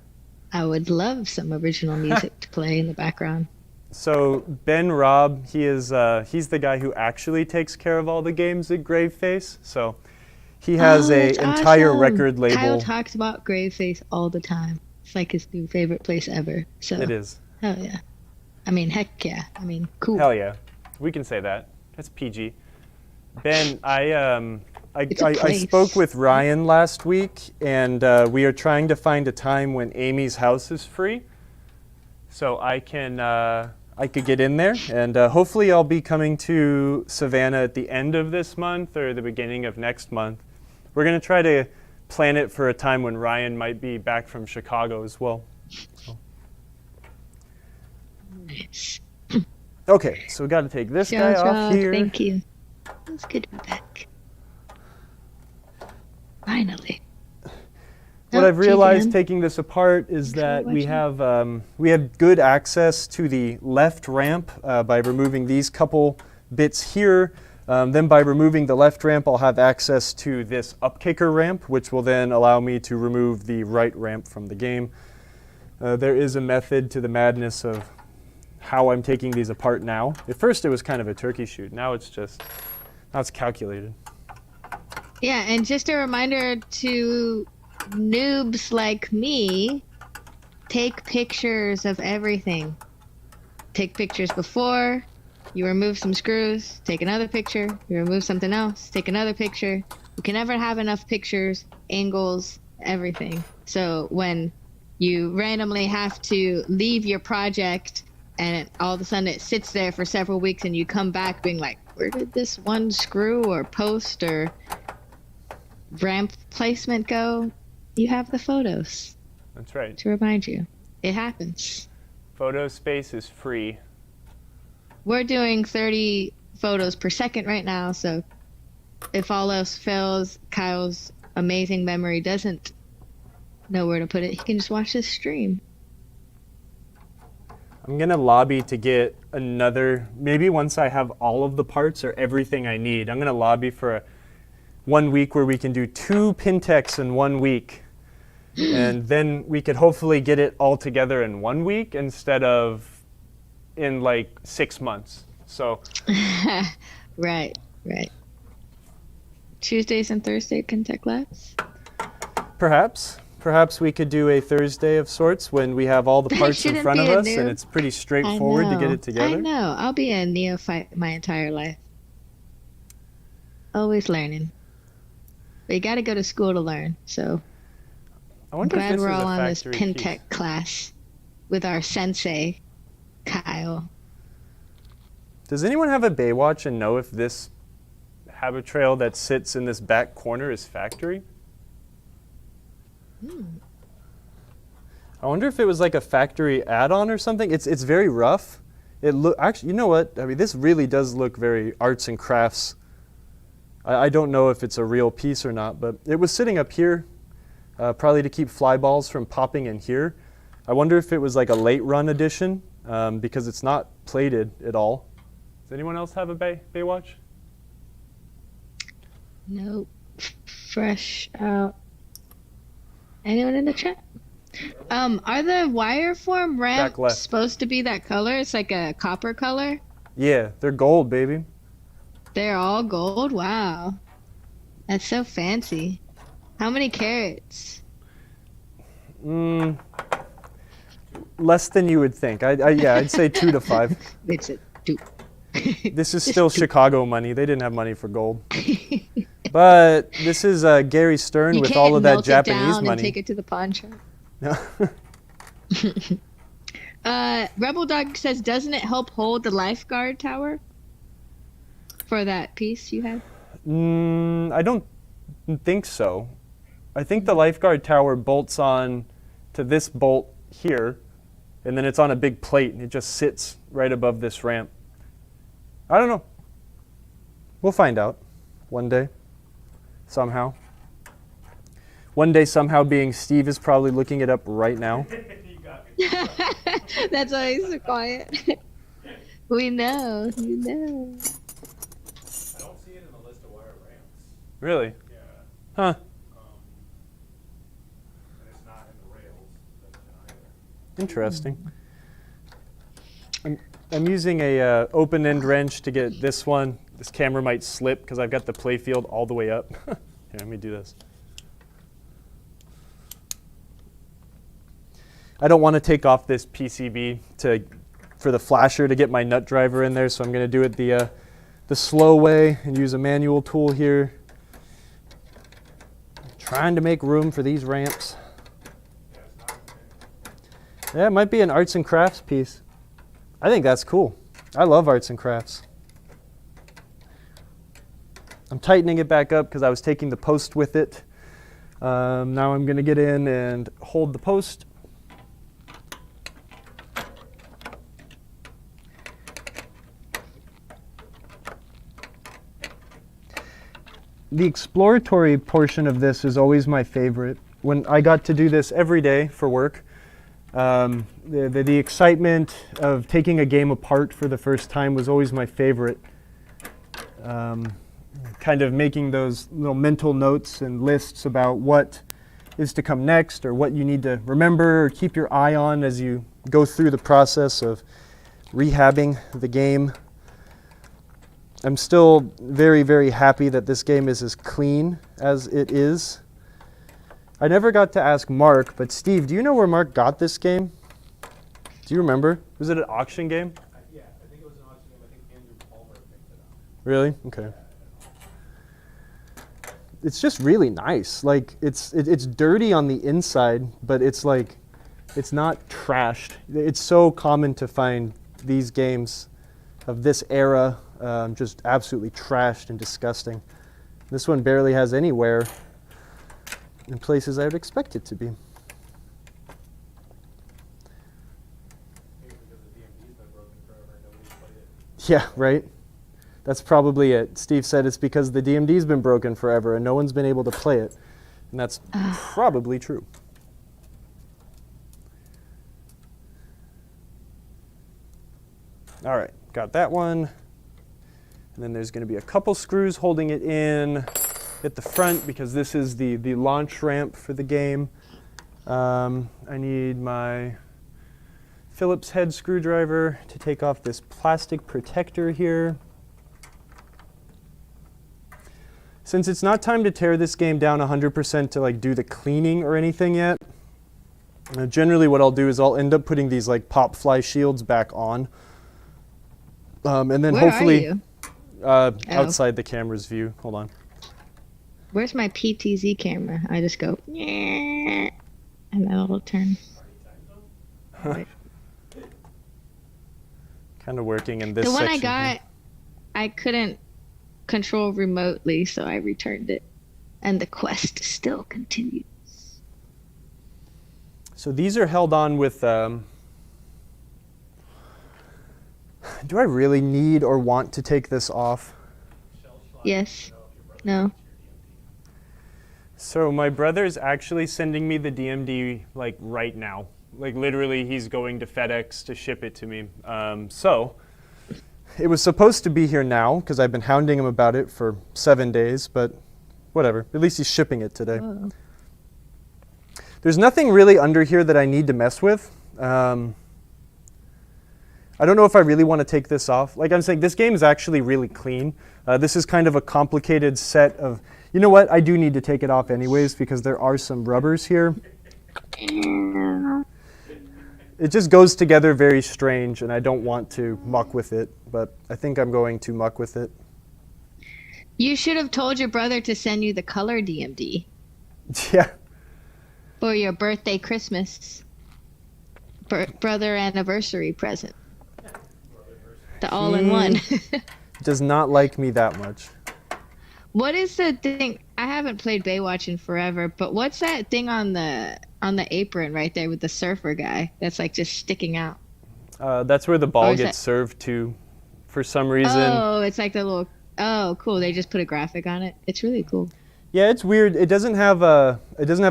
I would love some original music to play in the background. So Ben Rob, he's the guy who actually takes care of all the games at Graveface. So he has an entire awesome. record label. Kyle talks about Graveface all the time. It's like his new favorite place ever. So it is. Hell yeah. I mean, heck yeah. I mean, cool. Hell yeah. We can say that. That's PG. Ben, I spoke with Ryan last week, and we are trying to find a time when Amy's house is free, so I could get in there, and hopefully I'll be coming to Savannah at the end of this month or the beginning of next month. We're gonna try to plan it for a time when Ryan might be back from Chicago as well. Nice. Okay, so we got to take this guy off here. Thank you. It's good to be back. Finally. What I've realized taking this apart is that we have good access to the left ramp by removing these couple bits here. Then by removing the left ramp, I'll have access to this up kicker ramp, which will then allow me to remove the right ramp from the game. There is a method to the madness of how I'm taking these apart now. At first it was kind of a turkey shoot. Now it's calculated. Yeah, and just a reminder to noobs like me, take pictures of everything. Take pictures before you remove some screws, take another picture, you remove something else, take another picture. You can never have enough pictures, angles, everything. So when you randomly have to leave your project and all of a sudden it sits there for several weeks and you come back being like, where did this one screw or post or ramp placement go? You have the photos. That's right. To remind you. It happens. Photo space is free. We're doing 30 photos per second right now, so if all else fails, Kyle's amazing memory doesn't know where to put it, he can just watch this stream. I'm gonna lobby to get another, maybe once I have all of the parts or everything I need, I'm gonna lobby for 1 week where we can do 2 PinTechs in 1 week. And then we could hopefully get it all together in 1 week instead of in like 6 months. So right. Tuesdays and Thursday PinTech Labs? Perhaps we could do a Thursday of sorts when we have all the parts in front of us and it's pretty straightforward to get it together. I know. I'll be a neophyte my entire life. Always learning. But you got to go to school to learn, so I'm glad we're all on this PinTech class with our sensei, Kyle. Does anyone have a Baywatch and know if this habit trail that sits in this back corner is factory. I wonder if it was like a factory add-on or something. It's very rough. Actually, you know what? I mean, this really does look very arts and crafts. I don't know if it's a real piece or not, but it was sitting up here, probably to keep fly balls from popping in here. I wonder if it was like a late run edition, because it's not plated at all. Does anyone else have a Baywatch? Nope. Fresh out. Anyone in the chat? Are the wire form ramps supposed to be that color? It's like a copper color? Yeah, they're gold, baby. They're all gold? Wow. That's so fancy. How many carats? Less than you would think. Yeah, I'd say 2 to 5. It's a 2. This is still Chicago money. They didn't have money for gold. But this is Gary Stern with all of that Japanese money. And take it to the pawn shop. Rebel Dog says, doesn't it help hold the lifeguard tower for that piece you have? I don't think so. I think the lifeguard tower bolts on to this bolt here, and then it's on a big plate, and it just sits right above this ramp. I don't know. We'll find out one day, somehow. One day, somehow, being Steve is probably looking it up right now. That's why he's so quiet. We know, you know. I don't see it in the list of wire ramps. Really? Yeah. Huh. And it's not in the rails either. Interesting. I'm using a open-end wrench to get this one. This camera might slip because I've got the play field all the way up. Here, let me do this. I don't want to take off this PCB for the flasher to get my nut driver in there, so I'm going to do it the slow way and use a manual tool here. Trying to make room for these ramps. Yeah, it might be an arts and crafts piece. I think that's cool. I love arts and crafts. I'm tightening it back up because I was taking the post with it. Now I'm going to get in and hold the post. The exploratory portion of this is always my favorite. When I got to do this every day for work, the excitement of taking a game apart for the first time was always my favorite. Kind of making those little mental notes and lists about what is to come next or what you need to remember or keep your eye on as you go through the process of rehabbing the game. I'm still very, very happy that this game is as clean as it is. I never got to ask Mark, but Steve, do you know where Mark got this game? Do you remember? Was it an auction game? Yeah, I think it was an auction game. I think Andrew Palmer picked it up. Really? Okay. It's just really nice. Like it's dirty on the inside, but it's like it's not trashed. It's so common to find these games of this era just absolutely trashed and disgusting. This one barely has any wear in places I would expect it to be. Maybe because the DMD's been broken forever and nobody's played it. Yeah, right? That's probably it. Steve said it's because the DMD's been broken forever and no one's been able to play it. And that's probably true. All right, got that one. And then there's going to be a couple screws holding it in at the front because this is the launch ramp for the game. I need my Phillips head screwdriver to take off this plastic protector here. Since it's not time to tear this game down 100% to like do the cleaning or anything yet, generally what I'll do is I'll end up putting these like pop fly shields back on. And then hopefully outside the camera's view. Hold on. Where's my PTZ camera? I just go, and that'll turn. Right. Kind of working in this The one section I got, here. I couldn't control remotely, so I returned it. And the quest still continues. So these are held on with, do I really need or want to take this off? Yes. No. So my brother is actually sending me the DMD like right now. Like literally he's going to FedEx to ship it to me. So it was supposed to be here now because I've been hounding him about it for 7 days, but whatever. At least he's shipping it today. Oh. There's nothing really under here that I need to mess with. I don't know if I really want to take this off. Like I'm saying, this game is actually really clean. This is kind of a complicated set of, you know what, I do need to take it off anyways because there are some rubbers here. It just goes together very strange and I don't want to muck with it, but I think I'm going to muck with it. You should have told your brother to send you the color DMD. Yeah. For your birthday, Christmas, brother anniversary present. The all-in-one. Does not like me that much. What is the thing? I haven't played Baywatch in forever, but what's that thing on the apron right there with the surfer guy that's like just sticking out? That's where the ball gets served to for some reason. Oh, it's like the little, oh, cool. They just put a graphic on it. It's really cool. Yeah, it's weird. It doesn't have a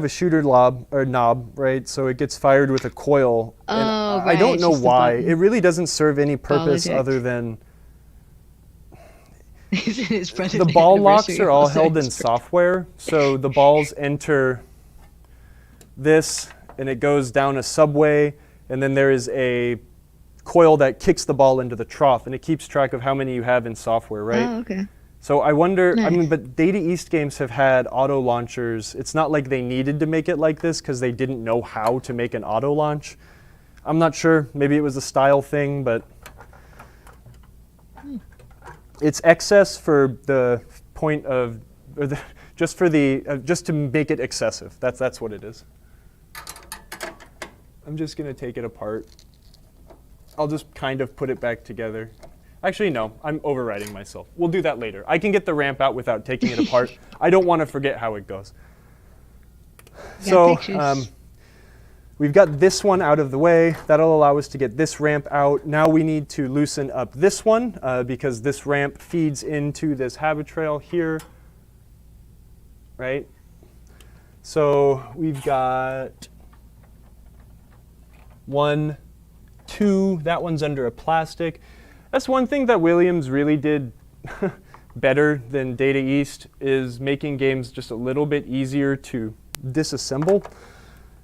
shooter knob, right? So it gets fired with a coil. Oh, and right. I don't know It's just why. the It really doesn't serve any purpose eject. other than His brother's the ball locks anniversary are all also held in expert. software. So the balls enter this and it goes down a subway, and then there is a coil that kicks the ball into the trough, and it keeps track of how many you have in software, right? Oh, okay. So I wonder, I Nice. mean, but Data East games have had auto launchers. It's not like they needed to make it like this because they didn't know how to make an auto launch. I'm not sure. Maybe it was a style thing, but it's excess for the point of, or the, just for the, just to make it excessive. That's what it is. I'm just gonna take it apart. I'll just kind of put it back together. Actually, no, I'm overriding myself. We'll do that later. I can get the ramp out without taking it apart. I don't want to forget how it goes. So we've got this one out of the way. That'll allow us to get this ramp out. Now we need to loosen up this one because this ramp feeds into this habit trail here, right? So we've got 1, 2. That one's under a plastic. That's one thing that Williams really did better than Data East is making games just a little bit easier to disassemble.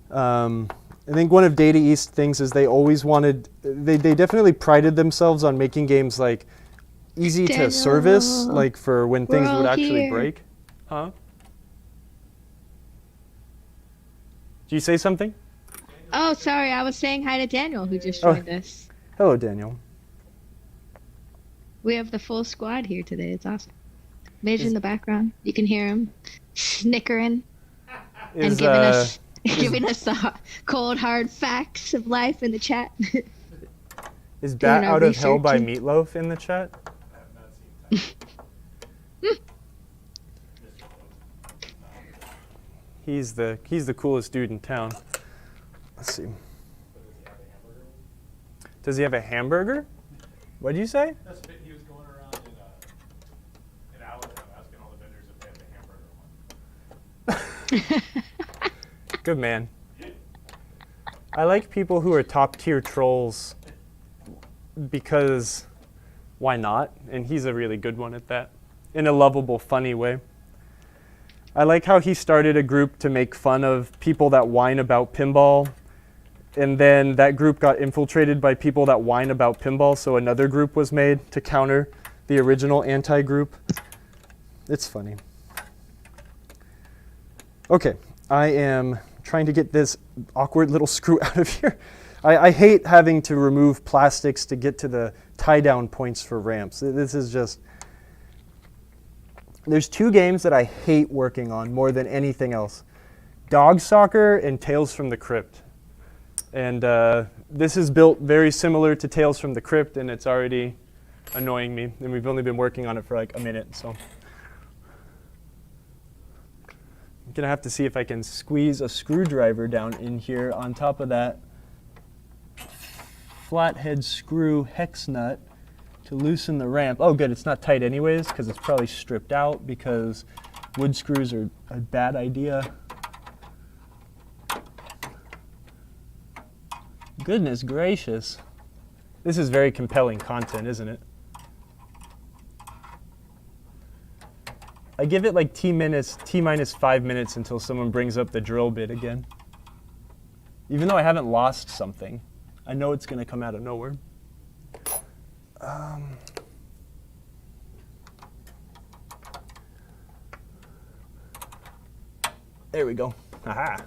I think one of Data East things is they always wanted, they definitely prided themselves on making games like easy to service, like for when things would actually break. Huh? Did you say something? Oh, sorry. I was saying hi to Daniel, who just joined us. Hello, Daniel. We have the full squad here today. It's awesome. Mage in the background. You can hear him snickering and giving us the cold, hard facts of life in the chat. Is Bat our Out of Hell by researching. Meatloaf in the chat? He's the coolest dude in town. Let's see. Does he have a hamburger? What did you say? That's it. He was going around in Allentown asking all the vendors if they had the hamburger one. Good man. I like people who are top tier trolls because why not? And he's a really good one at that, in a lovable, funny way. I like how he started a group to make fun of people that whine about pinball, and then that group got infiltrated by people that whine about pinball, so another group was made to counter the original anti-group. It's funny. Okay, I am trying to get this awkward little screw out of here. I hate having to remove plastics to get to the tie-down points for ramps. This is just... There's 2 games that I hate working on more than anything else. Dog Soccer and Tales from the Crypt. And this is built very similar to Tales from the Crypt, and it's already annoying me, and we've only been working on it for like a minute, so. I'm gonna have to see if I can squeeze a screwdriver down in here on top of that flathead screw hex nut to loosen the ramp. Oh good, it's not tight anyways because it's probably stripped out because wood screws are a bad idea. Goodness gracious. This is very compelling content, isn't it? I give it like T minus 5 minutes until someone brings up the drill bit again. Even though I haven't lost something, I know it's going to come out of nowhere. There we go. Aha!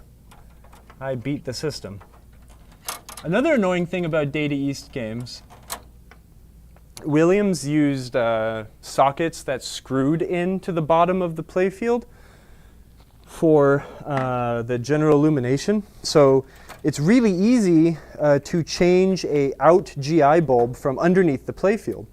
I beat the system. Another annoying thing about Data East games, Williams used sockets that screwed into the bottom of the playfield for the general illumination. So it's really easy to change a out GI bulb from underneath the playfield.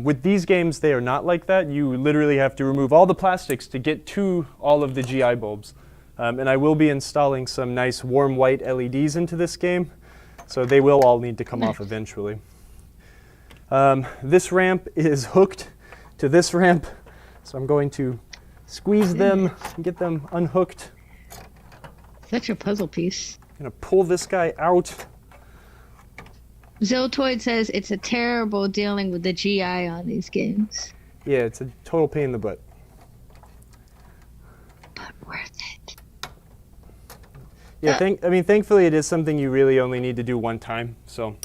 With these games, they are not like that. You literally have to remove all the plastics to get to all of the GI bulbs. And I will be installing some nice warm white LEDs into this game, so they will all need to come off eventually. This ramp is hooked to this ramp, so I'm going to squeeze them and get them unhooked. Such a puzzle piece. I'm going to pull this guy out. Ziltoid says it's a terrible dealing with the GI on these games. Yeah, it's a total pain in the butt. But worth it. Yeah, thankfully it is something you really only need to do one time. So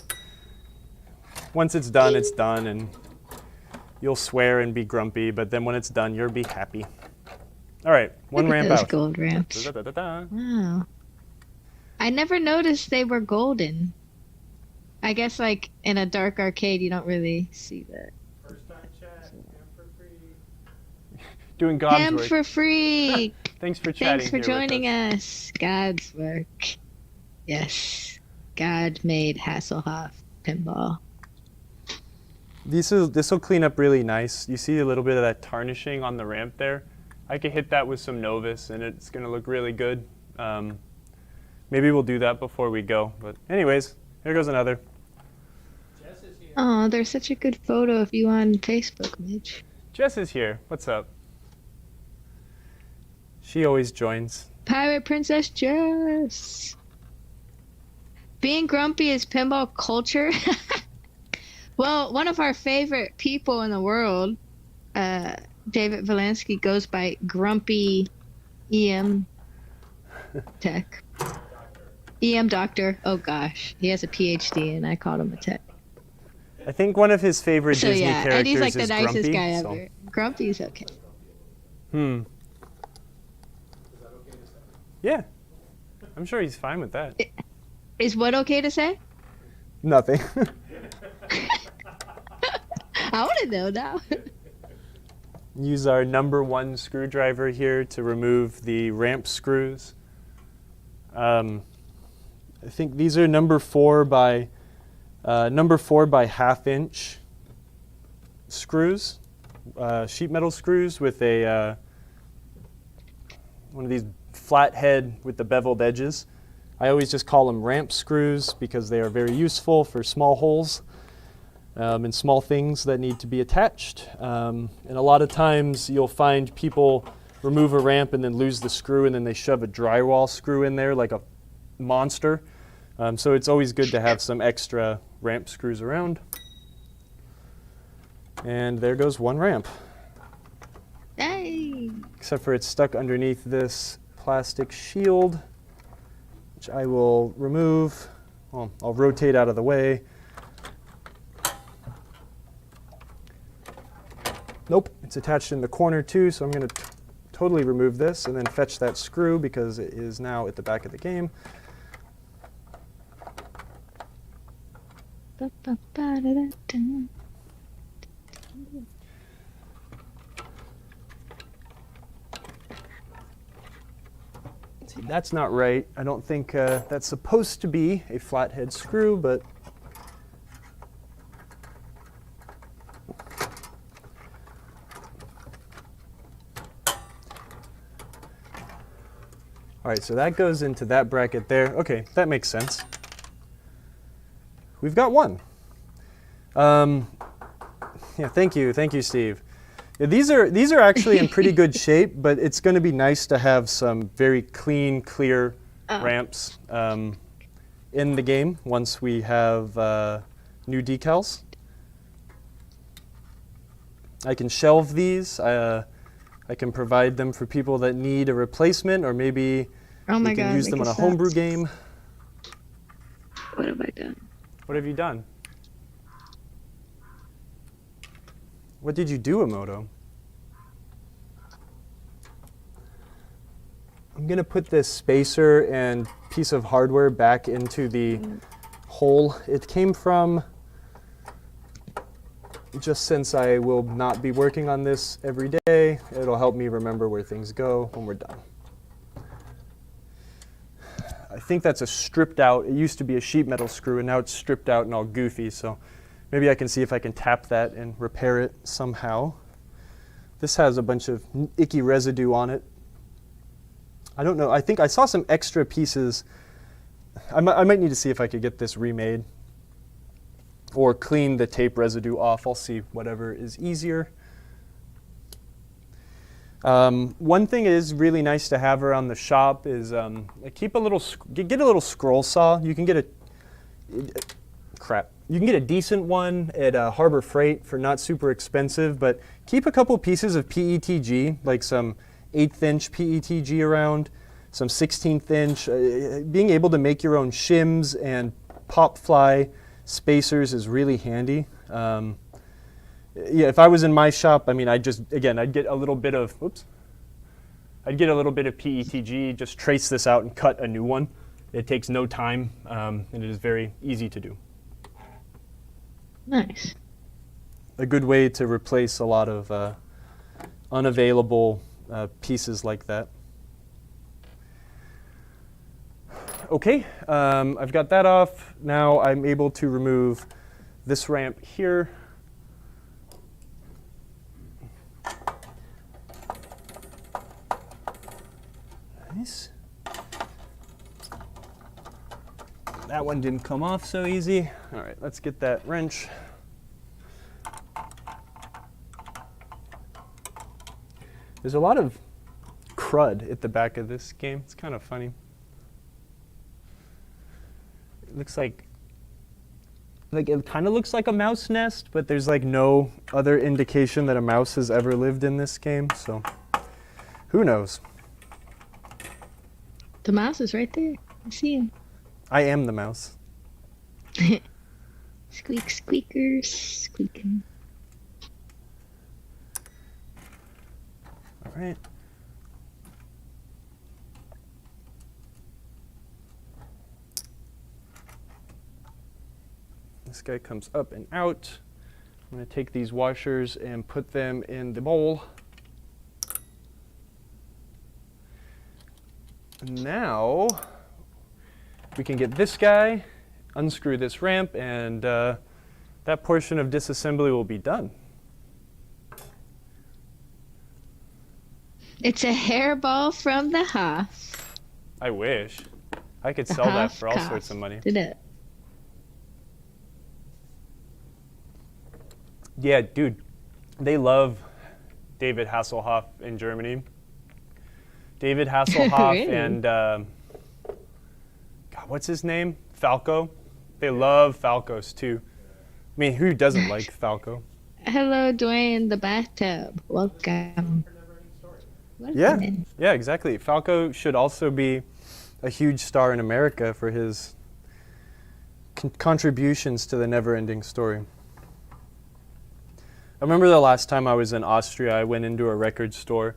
once it's done, and you'll swear and be grumpy, but then when it's done, you'll be happy. All right, one ramp those out. Gold ramps. Wow. I never noticed they were golden. I guess like in a dark arcade, you don't really see that. First time chat, ham for free. Doing God's Ham work. for free. Thanks for chatting. Thanks for joining us. God's work. Yes. God made Hasselhoff pinball. This will clean up really nice. You see a little bit of that tarnishing on the ramp there. I could hit that with some Novus and it's going to look really good. Maybe we'll do that before we go. But anyways, here goes another. Jess is here. Oh, there's such a good photo of you on Facebook, Mitch. Jess is here. What's up? She always joins. Pirate Princess Jess. Being grumpy is pinball culture. Well, one of our favorite people in the world, David Valansky, goes by Grumpy EM Tech. EM Doctor. Oh gosh, he has a PhD, and I called him a tech. I think one of his favorite So Disney yeah, characters and he's like the is nicest Grumpy, guy so. ever. Grumpy's okay. Yeah, I'm sure he's fine with that. Is what okay to say? Nothing. I want to know now. Use our #1 screwdriver here to remove the ramp screws. I think these are number 4 by 1/2 inch screws, sheet metal screws with a one of these flat head with the beveled edges. I always just call them ramp screws because they are very useful for small holes and small things that need to be attached. And a lot of times you'll find people remove a ramp and then lose the screw and then they shove a drywall screw in there like a monster. So it's always good to have some extra ramp screws around. And there goes one ramp. Hey. Except for it's stuck underneath this plastic shield, which I will remove. Well, I'll rotate out of the way. Nope, it's attached in the corner too, so I'm going to totally remove this and then fetch that screw because it is now at the back of the game. See, that's not right. I don't think that's supposed to be a flathead screw, but All right, so that goes into that bracket there. Okay, that makes sense. We've got one. Yeah, thank you, Steve. Yeah, these are actually in pretty good shape, but it's going to be nice to have some very clean, clear ramps in the game once we have new decals. I can shelve these. I can provide them for people that need a replacement, or maybe we can use them on a homebrew game. What have I done? What have you done? What did you do, Emoto? I'm going to put this spacer and piece of hardware back into the hole it came from, just since I will not be working on this every day. It'll help me remember where things go when we're done. I think that's a stripped out, it used to be a sheet metal screw, and now it's stripped out and all goofy, so maybe I can see if I can tap that and repair it somehow. This has a bunch of icky residue on it. I don't know, I think I saw some extra pieces. I might need to see if I could get this remade or clean the tape residue off. I'll see whatever is easier. One thing is really nice to have around the shop is get a little scroll saw. You can get you can get a decent one at Harbor Freight for not super expensive, but keep a couple pieces of PETG, like some 1/8 inch PETG around, some 1/16 inch. Being able to make your own shims and pop fly spacers is really handy. Yeah, if I was in my shop, I mean, I'd get a little bit of, I'd get a little bit of PETG, just trace this out and cut a new one. It takes no time, and it is very easy to do. Nice. A good way to replace a lot of unavailable pieces like that. Okay, I've got that off. Now I'm able to remove this ramp here. Nice. That one didn't come off so easy. All right, let's get that wrench. There's a lot of crud at the back of this game. It's kind of funny. It looks like it kind of looks like a mouse nest, but there's like no other indication that a mouse has ever lived in this game, so who knows? The mouse is right there. I see him. I am the mouse. Squeak, squeakers, squeaking. All right. This guy comes up and out. I'm going to take these washers and put them in the bowl. Now we can get this guy, unscrew this ramp, and that portion of disassembly will be done. It's a hairball from the Hoff. I wish. I could sell that for all sorts of money. Did it? Yeah, dude, they love David Hasselhoff in Germany. David Hasselhoff Really? and, God, what's his name? Falco. They love Falcos, too. I mean, who doesn't like Falco? Hello, Dwayne the bathtub. Welcome. Yeah, yeah, exactly. Falco should also be a huge star in America for his contributions to the never-ending story. I remember the last time I was in Austria, I went into a record store,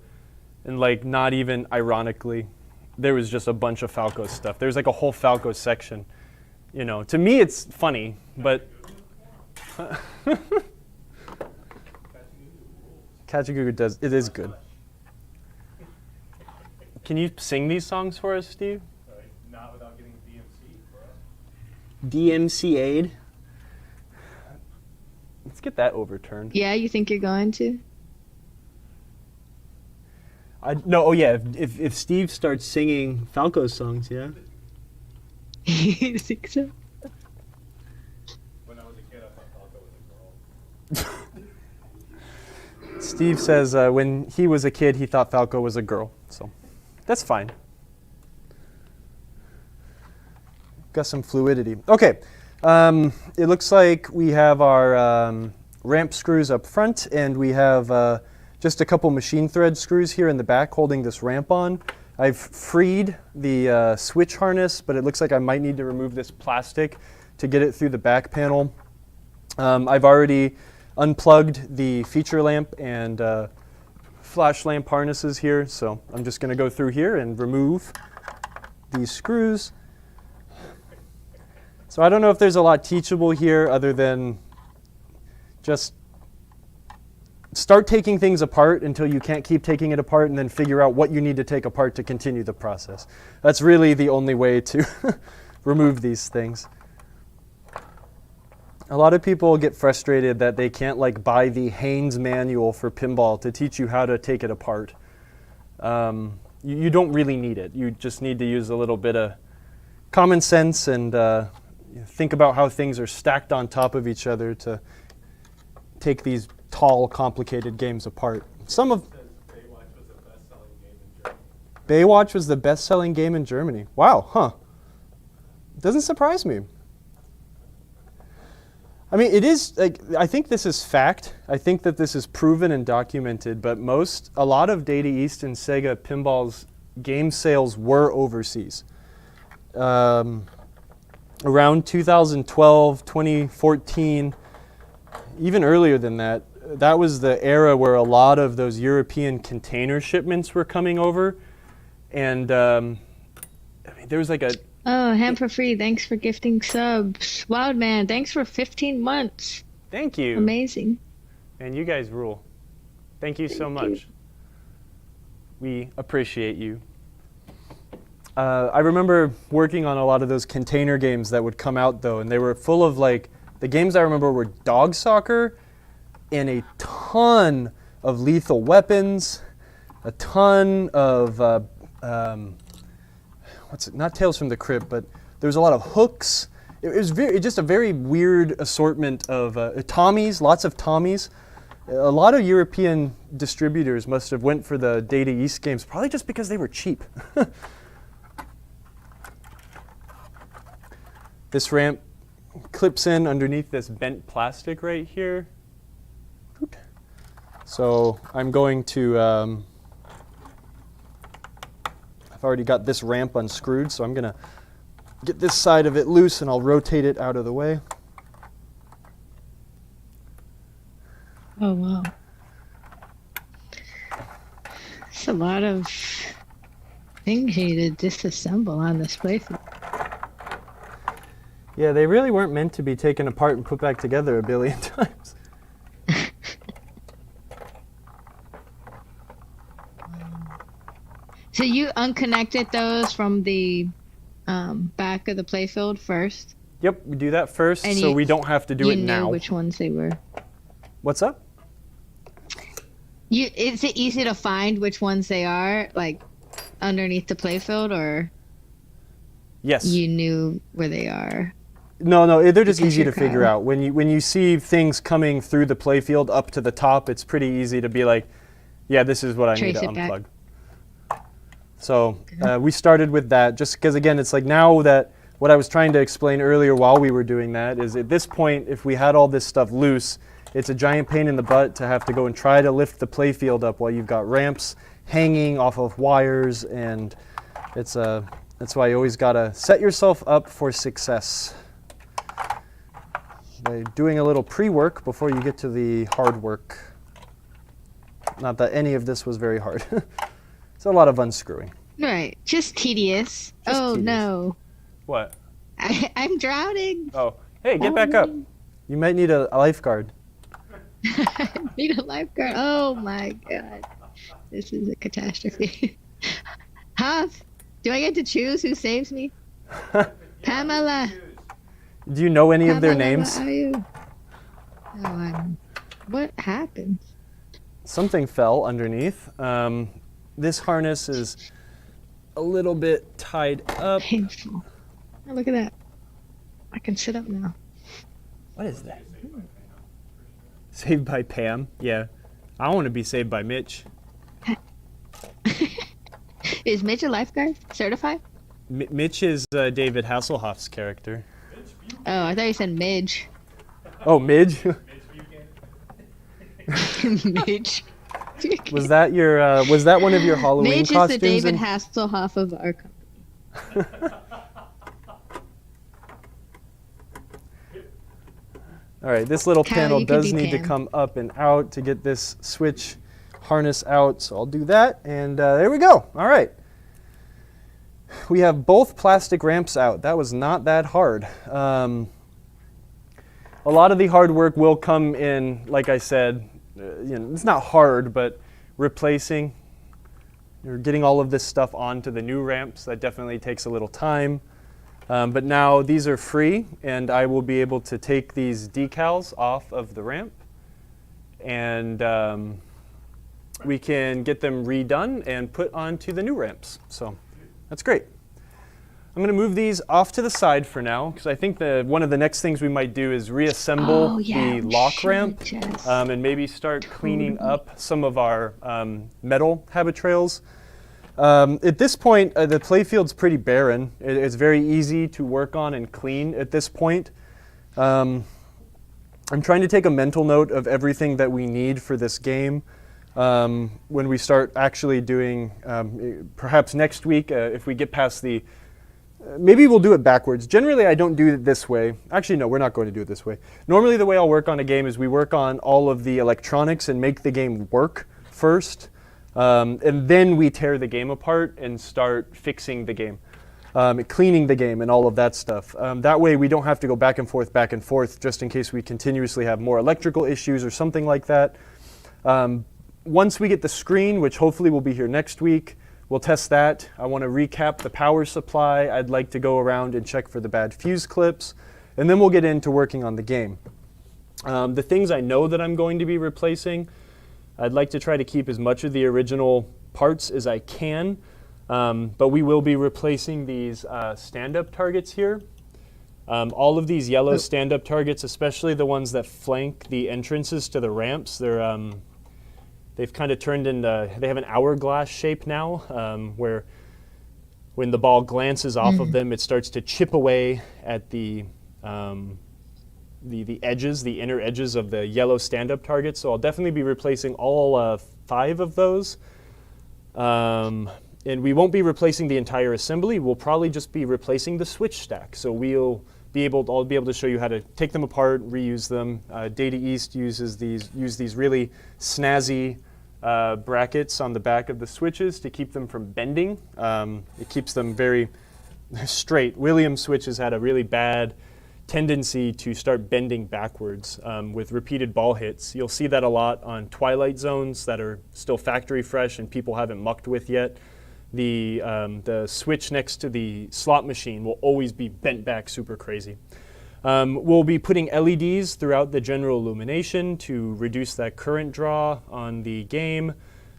and like not even ironically, there was just a bunch of Falco stuff. There's like a whole Falco section. You know, to me it's funny, but Kajagoogoo does, it is good. Can you sing these songs for us, Steve? Not without getting DMC for us. DMCA'd? Let's get that overturned. Yeah, you think you're going to? No, oh yeah, if Steve starts singing Falco's songs, yeah. You think so? When I was a kid, I thought Falco was a girl. Steve says when he was a kid, he thought Falco was a girl. So that's fine. Got some fluidity. Okay, it looks like we have our ramp screws up front, and we have just a couple machine thread screws here in the back holding this ramp on. I've freed the switch harness, but it looks like I might need to remove this plastic to get it through the back panel. I've already unplugged the feature lamp and flash lamp harnesses here, so I'm just going to go through here and remove these screws. So I don't know if there's a lot teachable here other than just start taking things apart until you can't keep taking it apart, and then figure out what you need to take apart to continue the process. That's really the only way to remove these things. A lot of people get frustrated that they can't buy the Haynes manual for pinball to teach you how to take it apart. You don't really need it. You just need to use a little bit of common sense and think about how things are stacked on top of each other to take these tall, complicated games apart. Some of Baywatch was the best-selling game in Germany. Wow, huh? Doesn't surprise me. I mean, it is, I think this is fact. I think that this is proven and documented, but a lot of Data East and Sega Pinball's game sales were overseas. Around 2012, 2014, even earlier than that, that was the era where a lot of those European container shipments were coming over. And I mean, there was Oh, Ham for Free, thanks for gifting subs. Wildman, thanks for 15 months. Thank you. Amazing. And you guys rule. Thank you so much. We appreciate you. I remember working on a lot of those container games that would come out, though, and they were full of the games I remember were Dog Soccer and a ton of Lethal Weapons, a ton of not Tales from the Crypt, but there was a lot of hooks. It was just a very weird assortment of Tommies, lots of Tommies. A lot of European distributors must have went for the Data East games, probably just because they were cheap. This ramp clips in underneath this bent plastic right here. So I'm going to, I've already got this ramp unscrewed, so I'm going to get this side of it loose and I'll rotate it out of the way. Oh, wow. It's a lot of things you need to disassemble on this playfield. Yeah, they really weren't meant to be taken apart and put back together a billion times. So you unconnected those from the back of the playfield first? Yep, we do that first, and so we don't have to do it now. You knew which ones they were. What's up? Is it easy to find which ones they are, underneath the playfield, or? Yes. You knew where they are. No, they're just easy to figure out. When you see things coming through the playfield up to the top, it's pretty easy to be like, yeah, this is what I need to unplug. So we started with that just because, again, it's now that what I was trying to explain earlier while we were doing that is at this point, if we had all this stuff loose, it's a giant pain in the butt to have to go and try to lift the playfield up while you've got ramps hanging off of wires, and that's why you always got to set yourself up for success by doing a little pre-work before you get to the hard work. Not that any of this was very hard. It's a lot of unscrewing. Right. Just tedious. Tedious. No. What? I'm drowning. Oh. Hey, get back up. You might need a lifeguard. I need a lifeguard. Oh my god. This is a catastrophe. Huff, do I get to choose who saves me? Pamela. Do you know any of their names? Where are you? Oh, what happened? Something fell underneath. this harness is a little bit tied up. Painful. Oh, look at that. I can sit up now. What is that? Saved by Pam? Yeah. I want to be saved by Mitch. Is Mitch a lifeguard? Certified? Mitch is David Hasselhoff's character. Oh, I thought you said Midge. Oh, Midge? Midge. Was that your? Was that one of your Halloween Midge costumes? is the David Hasselhoff of our company. All right, this little Kyle, panel you could does be need to Pam. come up and out to get this switch harness out, so I'll do that, and there we go. All right. We have both plastic ramps out. That was not that hard. A lot of the hard work will come in, like I said, it's not hard, but replacing, you're getting all of this stuff onto the new ramps. That definitely takes a little time. But now these are free, and I will be able to take these decals off of the ramp, and we can get them redone and put onto the new ramps. So that's great. I'm going to move these off to the side for now, because I think one of the next things we might do is reassemble the lock ramp and maybe start cleaning up some of our metal habit trails. At this point, the playfield's pretty barren. It's very easy to work on and clean at this point. I'm trying to take a mental note of everything that we need for this game when we start actually doing, perhaps next week, if we get past the, maybe we'll do it backwards. Generally, I don't do it this way. Actually, no, we're not going to do it this way. Normally, the way I'll work on a game is we work on all of the electronics and make the game work first. And then we tear the game apart and start fixing the game, cleaning the game and all of that stuff. That way we don't have to go back and forth, just in case we continuously have more electrical issues or something like that. Once we get the screen, which hopefully will be here next week, we'll test that. I want to recap the power supply. I'd like to go around and check for the bad fuse clips, and then we'll get into working on the game. The things I know that I'm going to be replacing, I'd like to try to keep as much of the original parts as I can, but we will be replacing these stand-up targets here. All of these yellow stand-up targets, especially the ones that flank the entrances to the ramps, they've kind of turned into, they have an hourglass shape now, where when the ball glances off of them, it starts to chip away at the edges, the inner edges of the yellow stand-up targets. So I'll definitely be replacing all 5 of those. And we won't be replacing the entire assembly. We'll probably just be replacing the switch stack. So I'll be able to show you how to take them apart, reuse them. Data East use these really snazzy brackets on the back of the switches to keep them from bending. It keeps them very straight. Williams switches had a really bad tendency to start bending backwards with repeated ball hits. You'll see that a lot on Twilight Zones that are still factory fresh and people haven't mucked with yet. The switch next to the slot machine will always be bent back super crazy. We'll be putting LEDs throughout the general illumination to reduce that current draw on the game.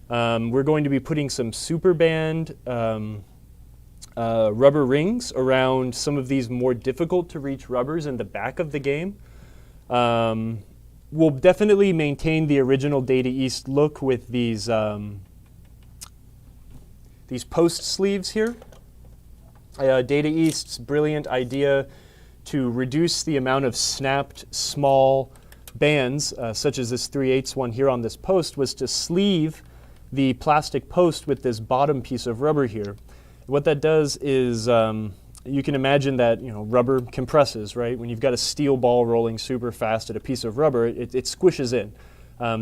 We're going to be putting some super band rubber rings around some of these more difficult to reach rubbers in the back of the game. We'll definitely maintain the original Data East look with these post sleeves here. Data East's brilliant idea to reduce the amount of snapped small bands, such as this 3/8 one here on this post, was to sleeve the plastic post with this bottom piece of rubber here. What that does is, you can imagine that rubber compresses, right? When you've got a steel ball rolling super fast at a piece of rubber, it squishes in.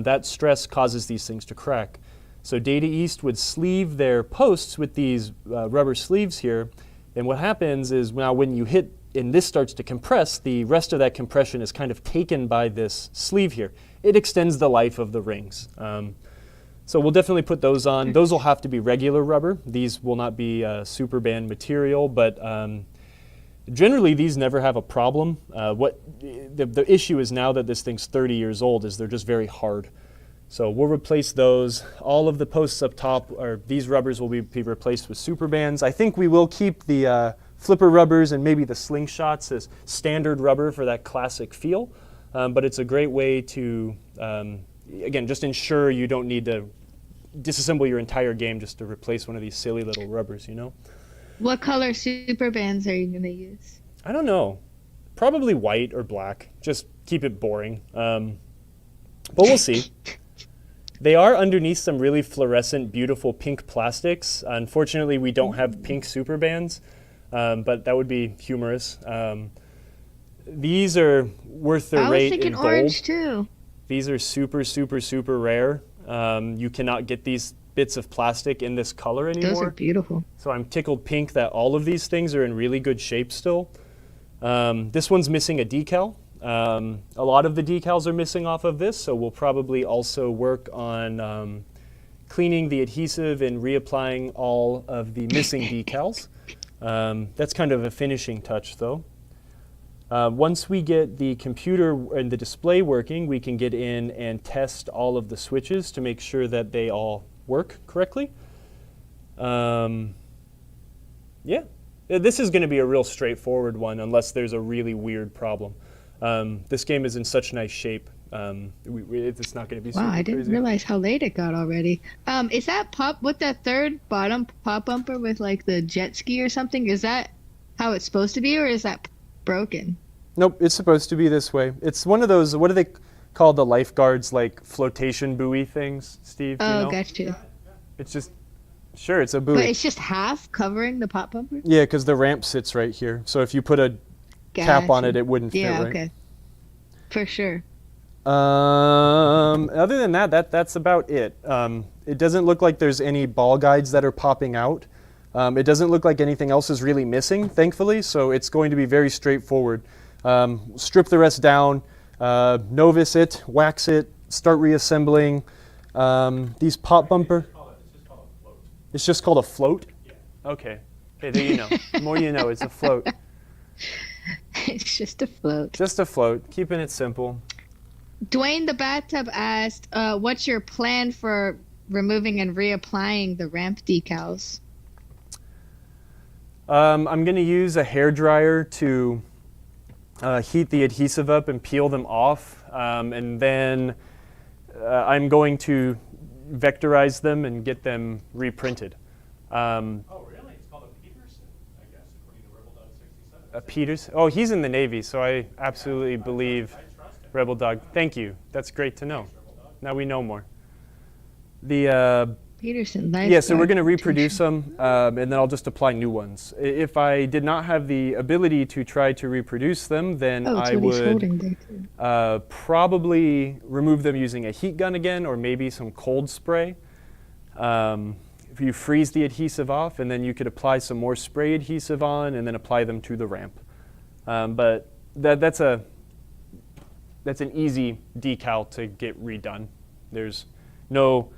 That stress causes these things to crack. So Data East would sleeve their posts with these rubber sleeves here, and what happens is now when you hit and this starts to compress, the rest of that compression is kind of taken by this sleeve here. It extends the life of the rings. So we'll definitely put those on. Those will have to be regular rubber. These will not be super band material, but generally these never have a problem. The issue is now that this thing's 30 years old is they're just very hard. So we'll replace those. All of the posts up top, or these rubbers, will be replaced with super bands. I think we will keep the flipper rubbers and maybe the slingshots as standard rubber for that classic feel. But it's a great way to, again, just ensure you don't need to disassemble your entire game just to replace one of these silly little rubbers, you know? What color super bands are you going to use? I don't know. Probably white or black. Just keep it boring. But we'll see. They are underneath some really fluorescent, beautiful pink plastics. Unfortunately, we don't have pink super bands, but that would be humorous. These are worth their weight in gold. I was thinking orange too. These are super, super, super rare. You cannot get these bits of plastic in this color anymore. Those are beautiful. So I'm tickled pink that all of these things are in really good shape still. This one's missing a decal. A lot of the decals are missing off of this, so we'll probably also work on cleaning the adhesive and reapplying all of the missing decals. That's kind of a finishing touch though. Once we get the computer and the display working, we can get in and test all of the switches to make sure that they all work correctly. Yeah, this is going to be a real straightforward one unless there's a really weird problem. This game is in such nice shape. It's not going to be super Wow, I didn't crazy. realize how late it got already. Is that with that third bottom pop bumper with like the jet ski or something? Is that how it's supposed to be, or is that broken? Nope, it's supposed to be this way. It's one of those, what do they call the lifeguards, like flotation buoy things, Steve? Do you know? Gotcha. It's just, sure, it's a buoy. But it's just half covering the pop bumper? Yeah, because the ramp sits right here. So if you put a cap on it, it wouldn't fit right. Yeah, okay. For sure. Other than that, that's about it. It doesn't look like there's any ball guides that are popping out. It doesn't look like anything else is really missing, thankfully, so it's going to be very straightforward. Strip the rest down, novice it, wax it, start reassembling. These pop bumper... It's just called a float? Yeah. Okay. Okay, there you know. The more you know, it's a float. It's just a float. Just a float, keeping it simple. Dwayne the Bathtub asked, what's your plan for removing and reapplying the ramp decals? I'm going to use a hairdryer to heat the adhesive up and peel them off. And then I'm going to vectorize them and get them reprinted. Oh, really? It's called a Peterson, I guess, according to Rebel-67. A Peters? Oh, he's in the Navy, so I absolutely believe I trust him. Rebel Dog. Thank you. That's great to know. Now we know more. The Peterson. yeah, so we're going to reproduce them, and then I'll just apply new ones. If I did not have the ability to try to reproduce them, then I would probably remove them using a heat gun again, or maybe some cold spray. If you freeze the adhesive off, and then you could apply some more spray adhesive on, and then apply them to the ramp. But that's an easy decal to get redone. There's no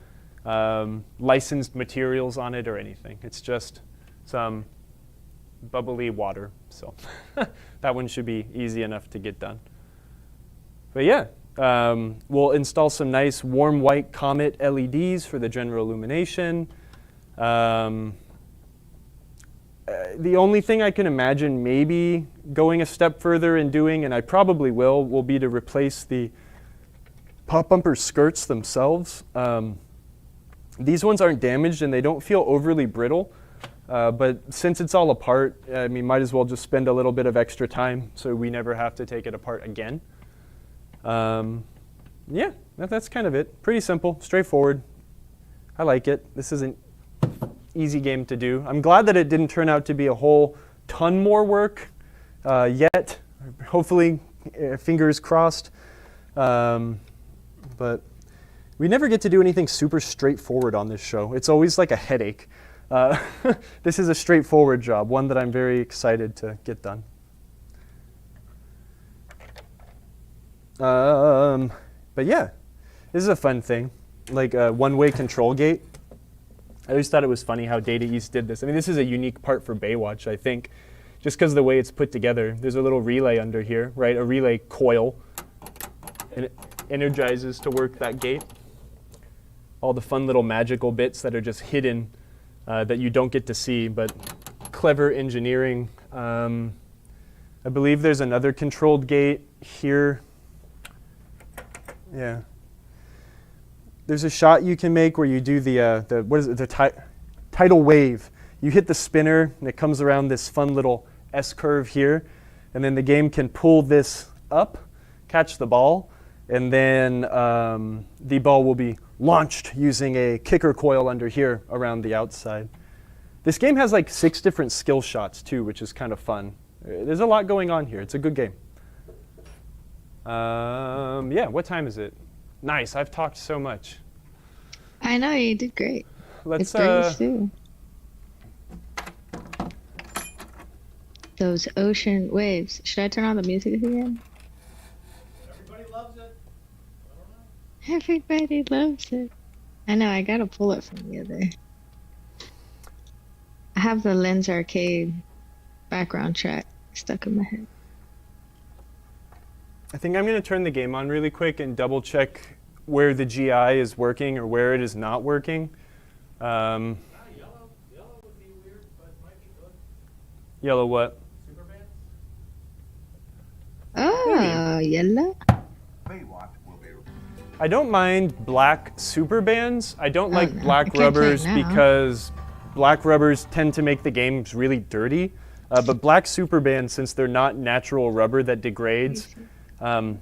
licensed materials on it or anything. It's just some bubbly water. So that one should be easy enough to get done. But yeah, we'll install some nice warm white Comet LEDs for the general illumination. The only thing I can imagine maybe going a step further and doing, and I probably will be to replace the pop bumper skirts themselves. These ones aren't damaged and they don't feel overly brittle, but since it's all apart, I mean, might as well just spend a little bit of extra time so we never have to take it apart again. Yeah, that's kind of it. Pretty simple, straightforward. I like it. This is an easy game to do. I'm glad that it didn't turn out to be a whole ton more work yet. Hopefully, fingers crossed. But we never get to do anything super straightforward on this show. It's always like a headache. This is a straightforward job, one that I'm very excited to get done. But yeah, this is a fun thing, like a one-way control gate. I always thought it was funny how Data East did this. I mean, this is a unique part for Baywatch, I think, just because of the way it's put together. There's a little relay under here, right? A relay coil, and it energizes to work that gate. all the fun little magical bits that are just hidden that you don't get to see, but clever engineering. I believe there's another controlled gate here. Yeah. There's a shot you can make where you do the tidal wave. You hit the spinner and it comes around this fun little S curve here, and then the game can pull this up, catch the ball, and then the ball will be launched using a kicker coil under here around the outside. This game has like 6 different skill shots too, which is kind of fun. There's a lot going on here. It's a good game. Yeah, what time is it? Nice, I've talked so much. I know, you did great. Let's it's too. Those ocean waves. Should I turn on the music again? Everybody loves it. Everybody loves it. I know, I gotta pull it from the other. I have the Lens Arcade background track stuck in my head. I think I'm going to turn the game on really quick and double check where the GI is working or where it is not working. Yellow would be weird, but it might be good. Yellow what? Superman? Oh, yellow. Baywatch will be. I don't mind black super bands. I don't like no. I black can't play it rubbers now. because black rubbers tend to make the games really dirty. But black super bands, since they're not natural rubber that degrades, I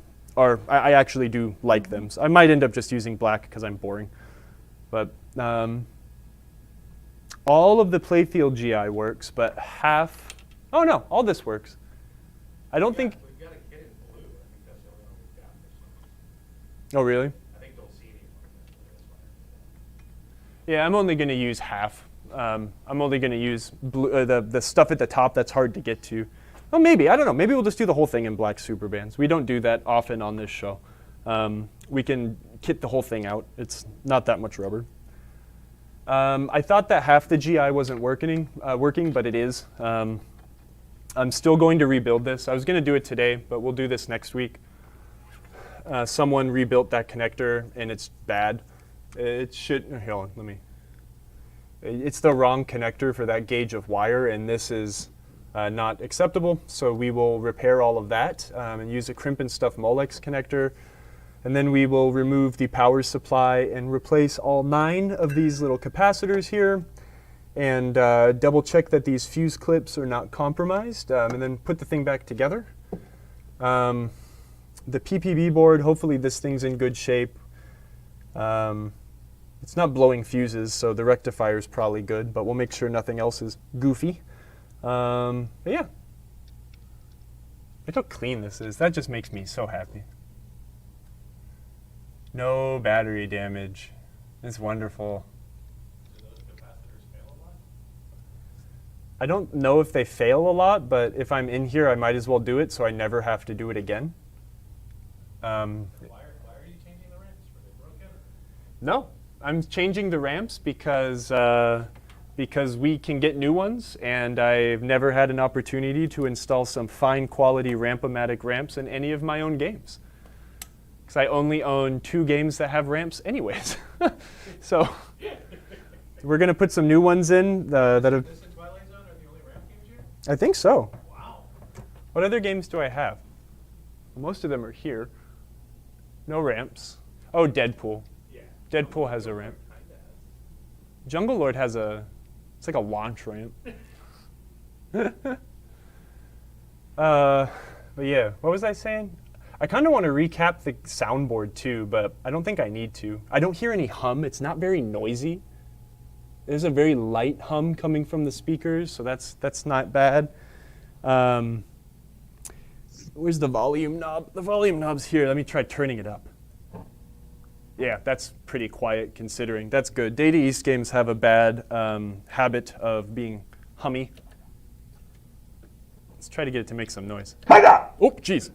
actually do like them. So I might end up just using black because I'm boring. But all of the playfield GI works, but half. Oh no, all this works. I don't think. We've got a kid in blue. I think that's the only one we've got. For some. Oh really? I think they'll see anyone. Yeah, I'm only going to use half. I'm only going to use blue, the stuff at the top that's hard to get to. Well, maybe. I don't know. Maybe we'll just do the whole thing in black super bands. We don't do that often on this show. We can kit the whole thing out. It's not that much rubber. I thought that half the GI wasn't working, but it is. I'm still going to rebuild this. I was going to do it today, but we'll do this next week. Someone rebuilt that connector, and it's bad. It should. Hold on, let me. It's the wrong connector for that gauge of wire, and this is not acceptable. So we will repair all of that and use a crimp and stuff Molex connector. And then we will remove the power supply and replace all 9 of these little capacitors here and double check that these fuse clips are not compromised and then put the thing back together. The PPB board, hopefully this thing's in good shape. It's not blowing fuses, so the rectifier is probably good, but we'll make sure nothing else is goofy. But yeah. Look how clean this is. That just makes me so happy. No battery damage. It's wonderful. Do those capacitors fail a lot? I don't know if they fail a lot, but if I'm in here, I might as well do it so I never have to do it again. Why are you changing the ramps? Were they broken? No, I'm changing the ramps because we can get new ones, and I've never had an opportunity to install some fine quality Ramp-O-Matic ramps in any of my own games. Because I only own 2 games that have ramps anyways. So we're going to put some new ones in that have. This and Twilight Zone are the only ramp games here? I think so. Wow. What other games do I have? Most of them are here. No ramps. Oh, Deadpool. Yeah. Deadpool has a ramp. Kinda has. Jungle Lord has it's like a launch ramp. But yeah, what was I saying? I kind of want to recap the soundboard too, but I don't think I need to. I don't hear any hum. It's not very noisy. There's a very light hum coming from the speakers, so that's not bad. Where's the volume knob? The volume knob's here. Let me try turning it up. Yeah, that's pretty quiet considering. That's good. Data East games have a bad habit of being hummy. Let's try to get it to make some noise. Oh, jeez.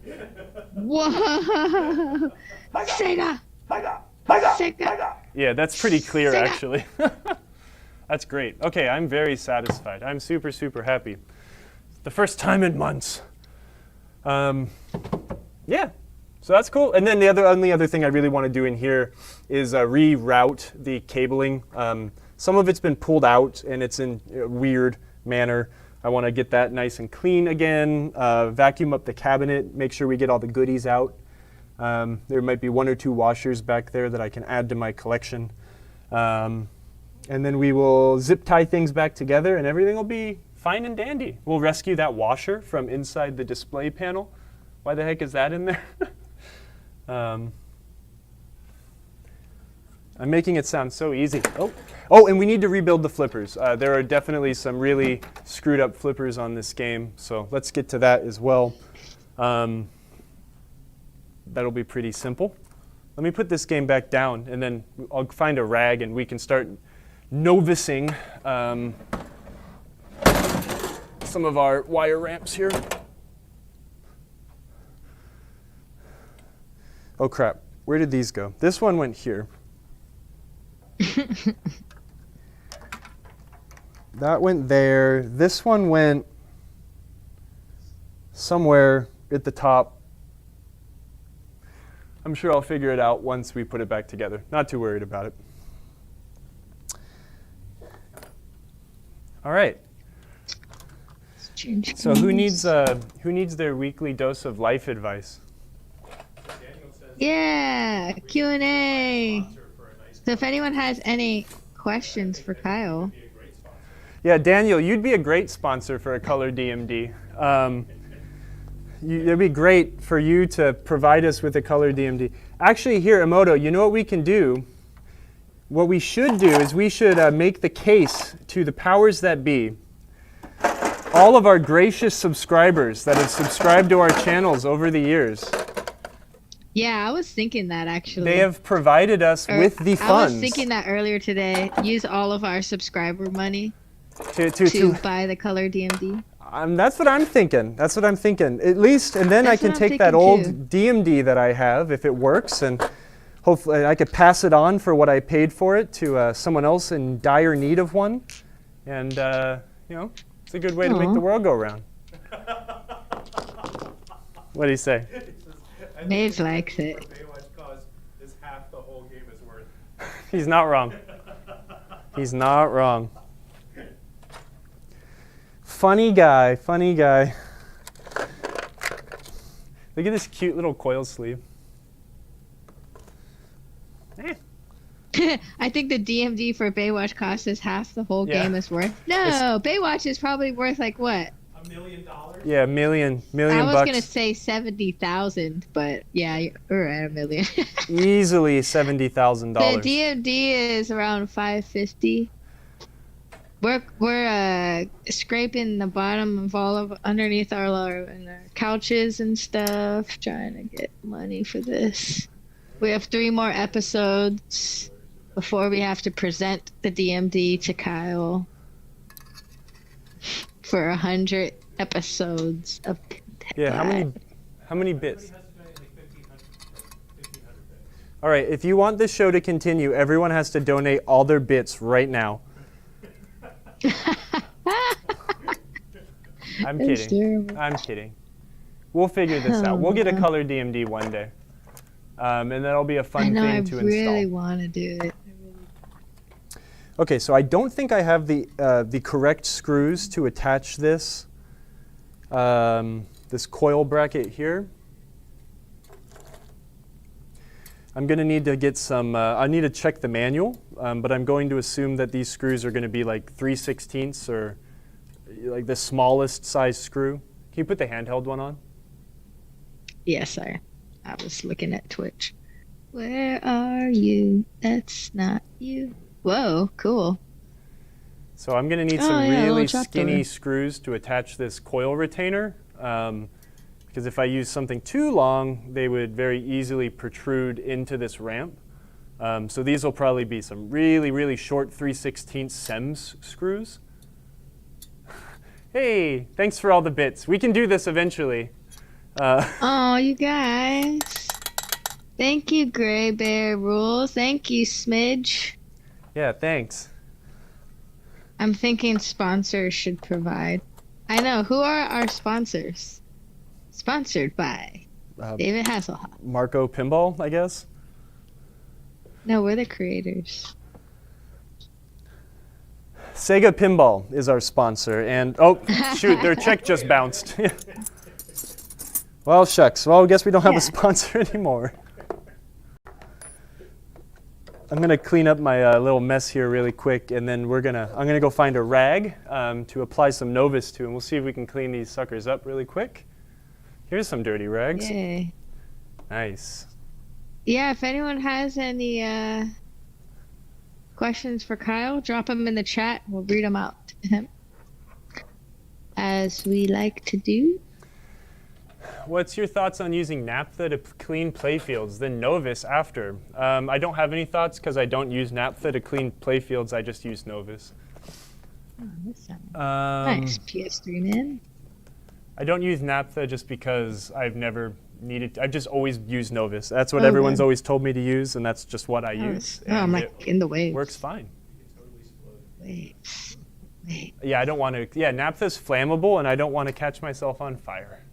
Whoa! Sega! Sega! Yeah, that's pretty clear, Sega. actually. That's great. Okay, I'm very satisfied. I'm super, super happy. The first time in months. Yeah, So that's cool. And then the only other thing I really want to do in here is reroute the cabling. Some of it's been pulled out and it's in a weird manner. I want to get that nice and clean again, vacuum up the cabinet, make sure we get all the goodies out. There might be 1 or 2 washers back there that I can add to my collection. And then we will zip tie things back together and everything will be fine and dandy. We'll rescue that washer from inside the display panel. Why the heck is that in there? I'm making it sound so easy. Oh, and we need to rebuild the flippers. There are definitely some really screwed up flippers on this game, so let's get to that as well. That'll be pretty simple. Let me put this game back down, and then I'll find a rag, and we can start novicing some of our wire ramps here. Oh crap, where did these go? This one went here. That went there. This one went somewhere at the top. I'm sure I'll figure it out once we put it back together. Not too worried about it. All right. So who needs their weekly dose of life advice? Yeah, Q&A. So if anyone has any questions for Kyle. Yeah, Daniel, you'd be a great sponsor for a color DMD. It'd be great for you to provide us with a color DMD. Actually, here, Emoto, you know what we can do? What we should do is we should make the case to the powers that be, all of our gracious subscribers that have subscribed to our channels over the years. Yeah, I was thinking that actually. They have provided us with the funds. I was thinking that earlier today. Use all of our subscriber money to buy the color DMD. That's what I'm thinking. That's what I'm thinking. At least, and then I can take that old DMD that I have, if it works, and hopefully I could pass it on for what I paid for it to someone else in dire need of one. And, you know, it's a good way to make the world go round. What do you say? Mage likes it. Baywatch cause is half the whole game is worth. He's not wrong. He's not wrong. Funny guy, funny guy. Look at this cute little coil sleeve. I think the DMD for Baywatch cost is half the whole game is worth. No, Baywatch is probably worth like what? $1 million? Yeah, million bucks. I was gonna say 70,000, but yeah, we're at $1 million. Easily $70,000. The DMD is around 550. We're scraping the bottom of all of underneath our couches and stuff, trying to get money for this. We have 3 more episodes before we have to present the DMD to Kyle for 100 episodes of PinTech. Yeah, how many bits? Everybody has to donate like 1,500 bits. All right, if you want this show to continue, everyone has to donate all their bits right now. I'm kidding. I'm kidding. We'll figure this out. We'll get a color DMD one day. And that'll be a fun thing to install. I really want to do it. Okay, so I don't think I have the correct screws to attach this this coil bracket here. I'm going to need to get some, I need to check the manual, but I'm going to assume that these screws are going to be like 3/16 or like the smallest size screw. Can you put the handheld one on? Yes, I was looking at Twitch. Where are you? That's not you. Whoa, cool. So I'm going to need some really skinny screws to attach this coil retainer. Because if I use something too long, they would very easily protrude into this ramp. So these will probably be some really, really short 3/16 SEMS screws. Hey, thanks for all the bits. We can do this eventually. Oh, you guys. Thank you, Gray Bear Rules. Thank you, Smidge. Yeah, thanks. I'm thinking sponsors should provide. I know. Who are our sponsors? Sponsored by. David Hasselhoff. Marco Pinball, I guess. No, we're the creators. Sega Pinball is our sponsor, and oh shoot, their check just bounced. Well, shucks. Well, I guess we don't have a sponsor anymore. I'm gonna clean up my little mess here really quick, and then I'm gonna go find a rag to apply some Novus to, and we'll see if we can clean these suckers up really quick. Here's some dirty rags. Yay. Nice. Yeah, if anyone has any questions for Kyle, drop them in the chat. We'll read them out to him, as we like to do. What's your thoughts on using naphtha to clean playfields, then Novus after? I don't have any thoughts because I don't use naphtha to clean playfields. I just use Novus. Oh, this sounds nice. PS3 man. I don't use naphtha just because I've never needed to. I've just always used Novus. That's what everyone's always told me to use, and that's just what I use. Oh, I'm like in the waves. Works fine. Waves. Yeah, I don't want to. Yeah, naphtha's flammable, and I don't want to catch myself on fire.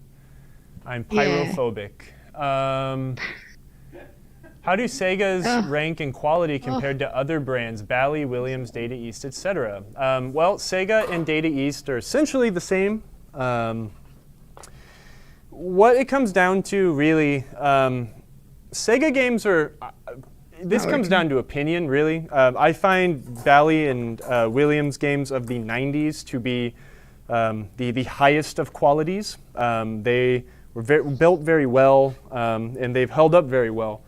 I'm pyrophobic. How do Sega's rank in quality compared to other brands, Bally, Williams, Data East, etc.? Well, Sega and Data East are essentially the same. What it comes down to, really, Sega games are. This comes down to opinion, really. I find Bally and Williams games of the 90s to be the highest of qualities. They were built very well, and they've held up very well.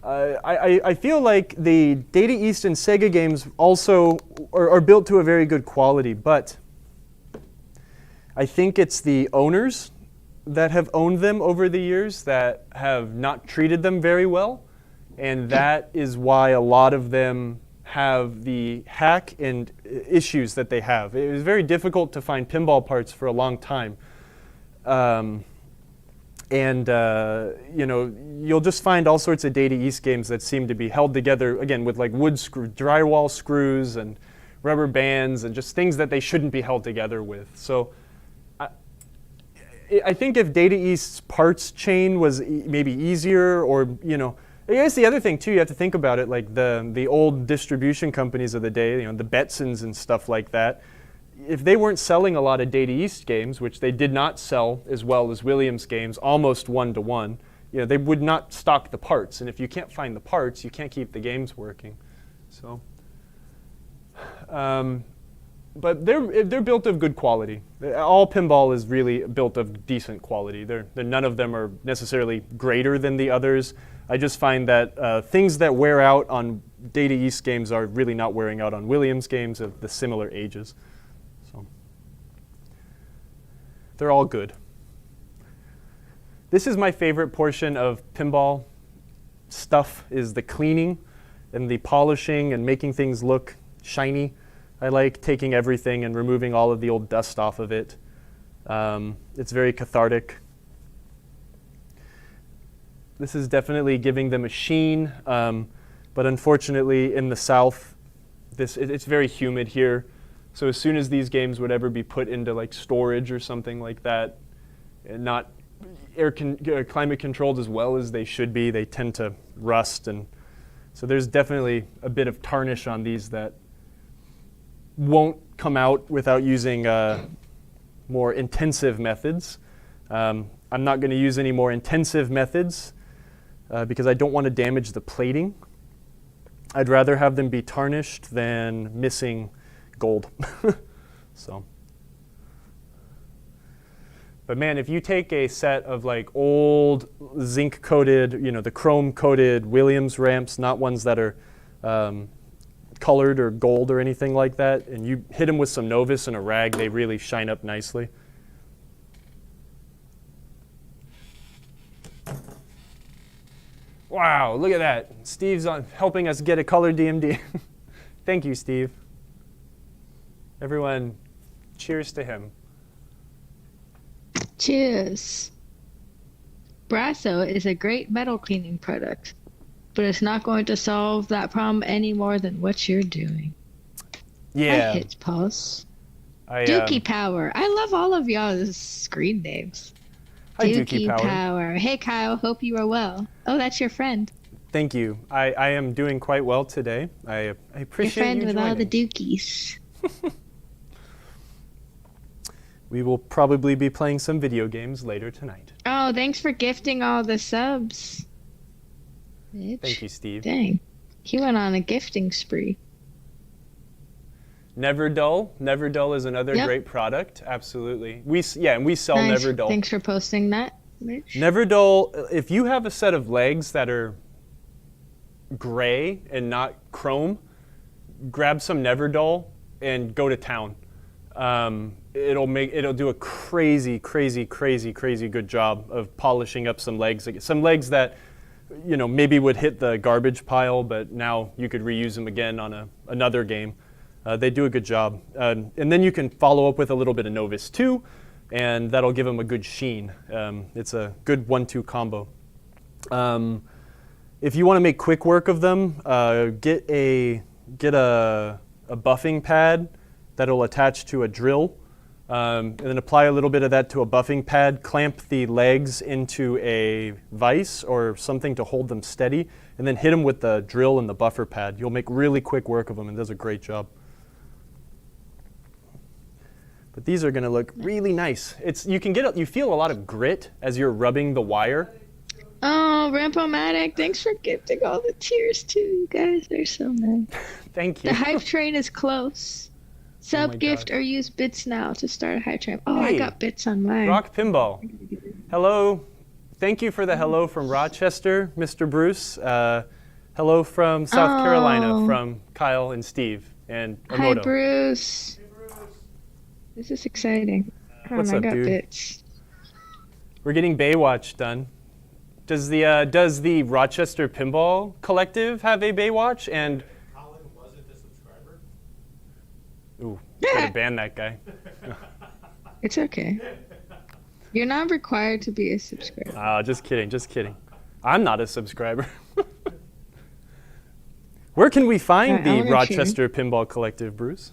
I feel like the Data East and Sega games also are built to a very good quality, but I think it's the owners that have owned them over the years that have not treated them very well, and that is why a lot of them have the hack and issues that they have. It was very difficult to find pinball parts for a long time. You know, you'll just find all sorts of Data East games that seem to be held together, again, with like drywall screws and rubber bands and just things that they shouldn't be held together with. So I think if Data East's parts chain was maybe easier, or, you know, I guess the other thing too, you have to think about it, like the old distribution companies of the day, you know, the Betsons and stuff like that. If they weren't selling a lot of Data East games, which they did not sell as well as Williams games, almost 1-to-1, you know, they would not stock the parts. And if you can't find the parts, you can't keep the games working. So, but they're built of good quality. All pinball is really built of decent quality. None of them are necessarily greater than the others. I just find that things that wear out on Data East games are really not wearing out on Williams games of the similar ages. So they're all good. This is my favorite portion of pinball stuff, is the cleaning and the polishing and making things look shiny. I like taking everything and removing all of the old dust off of it. It's very cathartic. This is definitely giving them a sheen, but unfortunately in the South, it's very humid here. So as soon as these games would ever be put into like storage or something like that, and not climate controlled as well as they should be, they tend to rust. And so there's definitely a bit of tarnish on these that won't come out without using more intensive methods. I'm not going to use any more intensive methods because I don't want to damage the plating. I'd rather have them be tarnished than missing gold. So, but man, if you take a set of like old zinc coated, you know, the chrome coated Williams ramps, not ones that are colored or gold or anything like that, and you hit them with some Novus and a rag, they really shine up nicely. Wow, look at that. Steve's helping us get a color DMD. Thank you, Steve. Everyone, cheers to him. Cheers. Brasso is a great metal cleaning product, but it's not going to solve that problem any more than what you're doing. Yeah. I hit pause. Dookie Power. I love all of y'all's screen names. Hi, Dookie Power. Hey, Kyle. Hope you are well. Oh, that's your friend. Thank you. I am doing quite well today. I appreciate your friend you with joining. all the dookies. We will probably be playing some video games later tonight. Oh, thanks for gifting all the subs. Bitch. Thank you, Steve. Dang. He went on a gifting spree. Never Dull. Never Dull is another great product. Absolutely. We sell Nice. Never Dull. Thanks for posting that, Mitch. Never Dull, if you have a set of legs that are gray and not chrome, grab some Never Dull and go to town. It'll do a crazy good job of polishing up some legs. Some legs that, maybe would hit the garbage pile, but now you could reuse them again on another game. They do a good job. And then you can follow up with a little bit of Novus 2, and that'll give them a good sheen. It's a good 1-2 combo. If you want to make quick work of them, get a buffing pad that'll attach to a drill, and then apply a little bit of that to a buffing pad, clamp the legs into a vise or something to hold them steady, and then hit them with the drill and the buffer pad. You'll make really quick work of them, and it does a great job. But these are going to look really nice. You feel a lot of grit as you're rubbing the wire. Oh, Ramp-O-Matic, thanks for gifting all the tiers too, you guys. They're so nice. Thank you. The hype train is close. Sub gift or use bits now to start a hype train. Oh, Hey, I got bits on mine. Rock Pinball. Hello. Thank you for the hello from Rochester, Mr. Bruce. Hello from South Carolina from Kyle and Steve and Omoto. Hi, Bruce. This is exciting. What's I up, got dude? bits. We're getting Baywatch done. Does the Rochester Pinball Collective have a Baywatch? And Colin wasn't a subscriber. ooh, gotta ban that guy. It's okay. You're not required to be a subscriber. Just kidding. I'm not a subscriber. Where can we find the Rochester Pinball Collective, Bruce?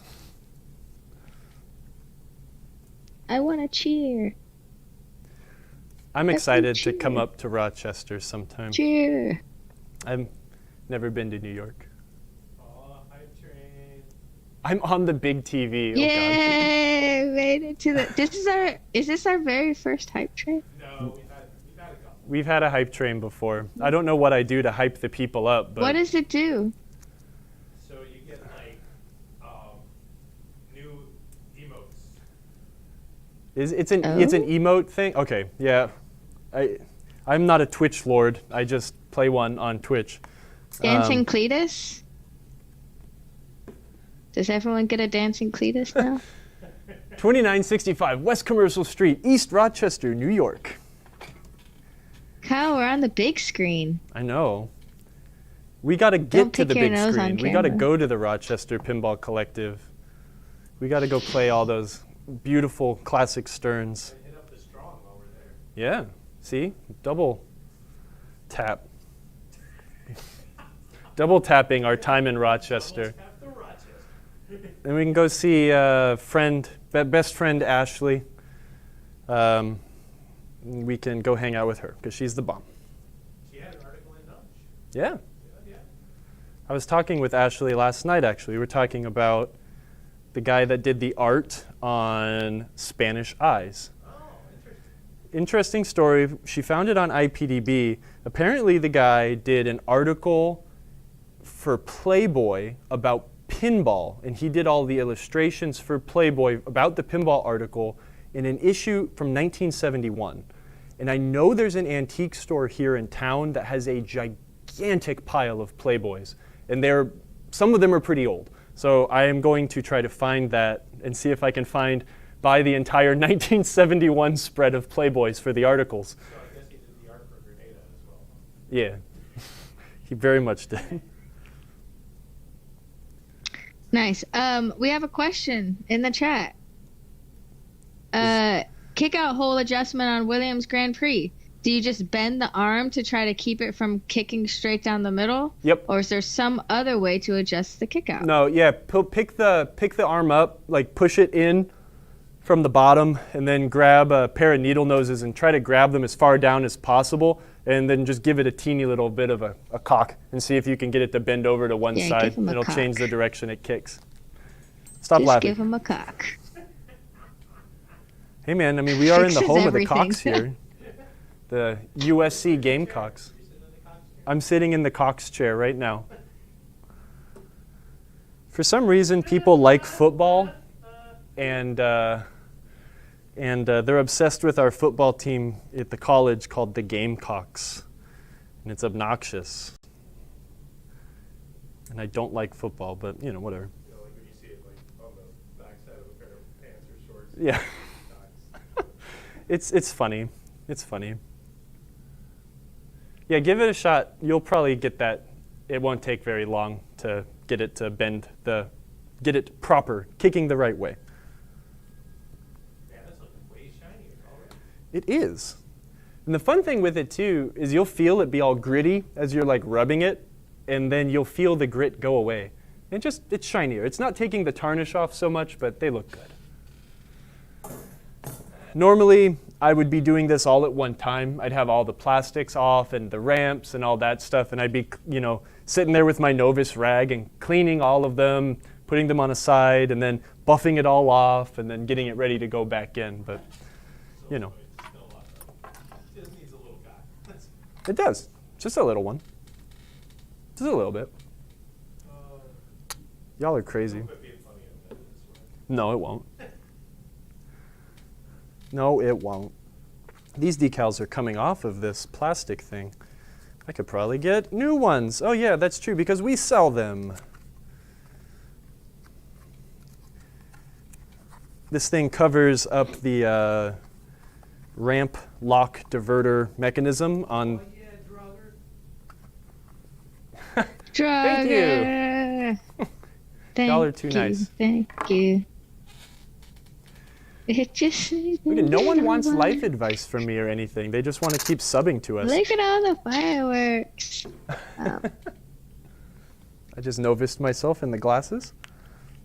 I want to cheer. I'm excited to come up to Rochester sometime. Cheer. I've never been to New York. Oh, hype train. I'm on the big TV. Yay! Made it to the. Is this our very first hype train? No, we've had a couple. We've had a hype train before. I don't know what I do to hype the people up, but What does it do? So you get like new emotes. it's an emote thing. Okay, yeah. I'm not a Twitch lord. I just play one on Twitch. Dancing Cletus? Does everyone get a dancing Cletus now? 2965 West Commercial Street, East Rochester, New York. Kyle, we're on the big screen. I know. We got to get to the big screen. We got to go to the Rochester Pinball Collective. We got to go play all those beautiful classic Sterns. Hit up the strong while we're there. Yeah. See? Double tap. Double tapping our time in Rochester. Tap the Rochester. Then we can go see best friend Ashley. We can go hang out with her because she's the bomb. She had an article in Nudge. Yeah. Yeah. I was talking with Ashley last night, actually. We were talking about the guy that did the art on Spanish Eyes. Oh, interesting. Interesting story. She found it on IPDB. Apparently, the guy did an article for Playboy about pinball, and he did all the illustrations for Playboy about the pinball article in an issue from 1971. And I know there's an antique store here in town that has a gigantic pile of Playboys, and some of them are pretty old. So I am going to try to find that and see if I can buy the entire 1971 spread of Playboys for the articles. So I guess he did the art for Grenada as well. Yeah, he very much did. Nice. We have a question in the chat. Kick out hole adjustment on Williams Grand Prix. Do you just bend the arm to try to keep it from kicking straight down the middle? Yep. Or is there some other way to adjust the kick out? No, yeah, pick the arm up, like push it in from the bottom and then grab a pair of needle noses and try to grab them as far down as possible and then just give it a teeny little bit of a cock and see if you can get it to bend over to one side. And it'll change the direction it kicks. Stop just laughing. Give him a cock. Hey man, I mean, we are in the home everything. of the Cocks here. The USC Gamecocks. I'm sitting in the Cox chair right now. For some reason, people like football, and they're obsessed with our football team at the college called the Gamecocks, and it's obnoxious. And I don't like football, but you know, whatever. You know, like when you see it like on the backside of a pair of pants or shorts. Yeah. It's funny. It's funny. Yeah, give it a shot. You'll probably get that. It won't take very long to get it to bend get it proper, kicking the right way. Man, that's looking way shinier already. It is. And the fun thing with it too is you'll feel it be all gritty as you're like rubbing it, and then you'll feel the grit go away. And it's shinier. It's not taking the tarnish off so much, but they look good. Normally, I would be doing this all at one time. I'd have all the plastics off and the ramps and all that stuff, and I'd be, you know, sitting there with my Novus rag and cleaning all of them, putting them on a side, and then buffing it all off, and then getting it ready to go back in. But, you know. It just needs a little guy. It does. Just a little one. Just a little bit. Y'all are crazy. Quit being funny and edit this way. No, it won't. No, it won't. These decals are coming off of this plastic thing. I could probably get new ones. Oh yeah, that's true, because we sell them. This thing covers up the ramp lock diverter mechanism on. Oh yeah, drugger. Thank you. Thank Y'all are too you, nice. Thank you. It just No one wants life advice from me or anything. They just want to keep subbing to us. Look at all the fireworks. I just noviced myself in the glasses.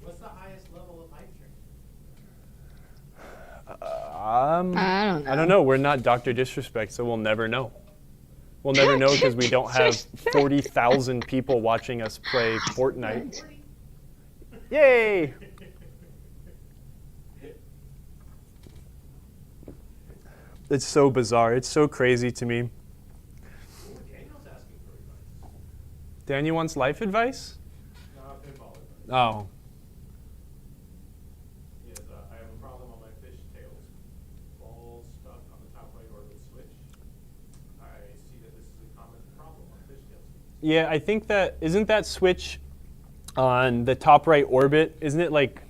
What's the highest level of nitrogen? I don't know. We're not Dr. Disrespect, so we'll never know. We'll never know because we don't have 40,000 people watching us play Fortnite. Yay! It's so bizarre. It's so crazy to me. Ooh, Daniel's asking for advice. Daniel wants life advice? No, pinball advice. Oh. He has, I have a problem on my fish tails. Ball stuck on the top right orbit switch. I see that this is a common problem on fish tails. Yeah, I think that, isn't that switch on the top right orbit, isn't it like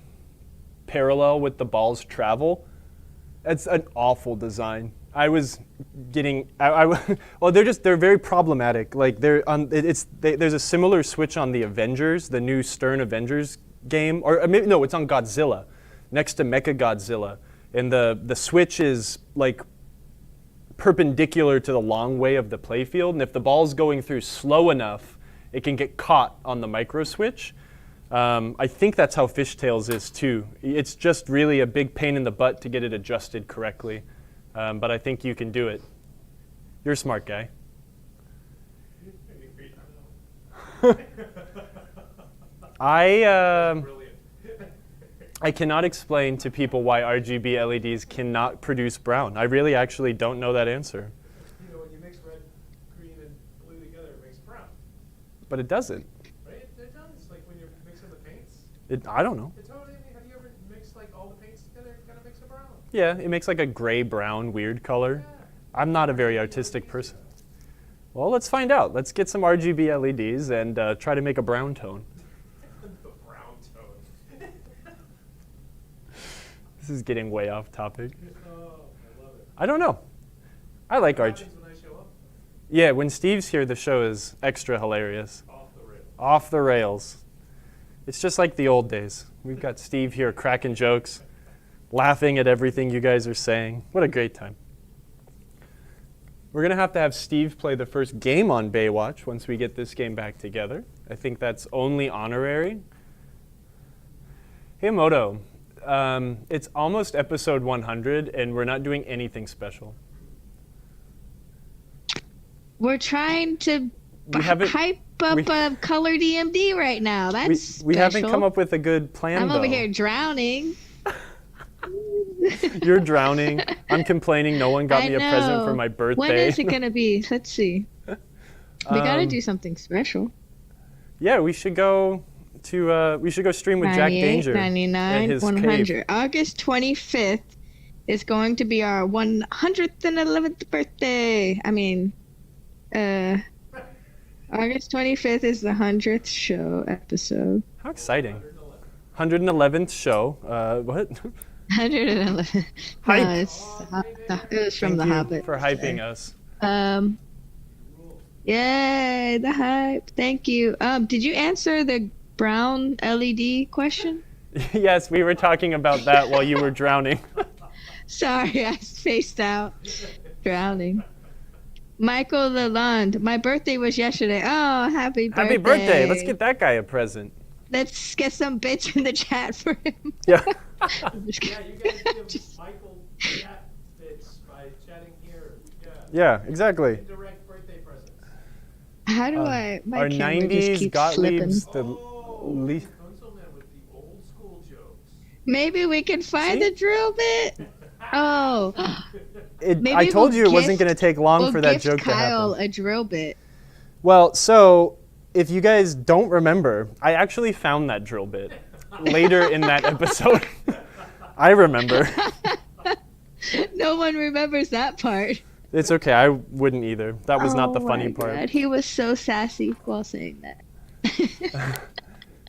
parallel with the ball's travel? That's an awful design. I was getting, well, they're very problematic. Like there's a similar switch on the Avengers, the new Stern Avengers game, or maybe, no, it's on Godzilla, next to Mechagodzilla. And the switch is like perpendicular to the long way of the playfield. And if the ball's going through slow enough, it can get caught on the micro switch. I think that's how Fishtails is too. It's just really a big pain in the butt to get it adjusted correctly. But I think you can do it. You're a smart guy. I cannot explain to people why RGB LEDs cannot produce brown. I really actually don't know that answer. You know, when you mix red, green, and blue together, it makes brown. But it doesn't. Right? It does. Like when you're mixing the paints. I don't know. It totally, have you ever mixed like all the paints together? It kind of makes a brown. Yeah, it makes like a gray-brown weird color. Yeah. I'm not a very artistic person. Well, let's find out. Let's get some RGB LEDs and try to make a brown tone. The brown tone. This is getting way off topic. Oh, I love it. I don't know. I like What RGB. happens when I show up? Yeah, when Steve's here, the show is extra hilarious. Off the rail. Off the rails. It's just like the old days. We've got Steve here cracking jokes, laughing at everything you guys are saying. What a great time. We're going to have Steve play the first game on Baywatch once we get this game back together. I think that's only honorary. Hey, Moto. It's almost episode 100, and we're not doing anything special. We're trying to hype up a color DMD right now. That's we haven't special. come up with a good plan. I'm over here drowning. You're drowning. I'm complaining. No one got me a present for my birthday. When is it gonna be? Let's see. We gotta do something special. Yeah, we should go stream with Jack Danger. 99, 100. August 25th is going to be our 111th birthday. I mean, August 25th is the 100th show episode. How exciting. 111th show. What? 111. Hype. No, it was from The Hobbit. For hyping us. Yay, the hype. Thank you. Did you answer the brown LED question? Yes, we were talking about that while you were drowning. Sorry, I spaced out. Drowning. Michael Lalonde. My birthday was yesterday. Oh, happy birthday. Happy birthday. Let's get that guy a present. Let's get some bits in the chat for him. Yeah. I'm just Yeah, kidding. you guys give Michael chat bits by chatting here. Yeah, exactly. Indirect birthday presents. How do I? My Our camera just 90s keeps slipping. Gottlieb's the Oh, least. Kunzelman with the old school jokes. Maybe we can find See? the drill bit. Oh, maybe I told we'll you it wasn't gift- going to take long we'll for that gift joke Kyle to happen. a drill bit. Well, so if you guys don't remember, I actually found that drill bit later in that episode. I remember. No one remembers that part. It's okay. I wouldn't either. That was not the Oh funny my part. God, he was so sassy while saying that.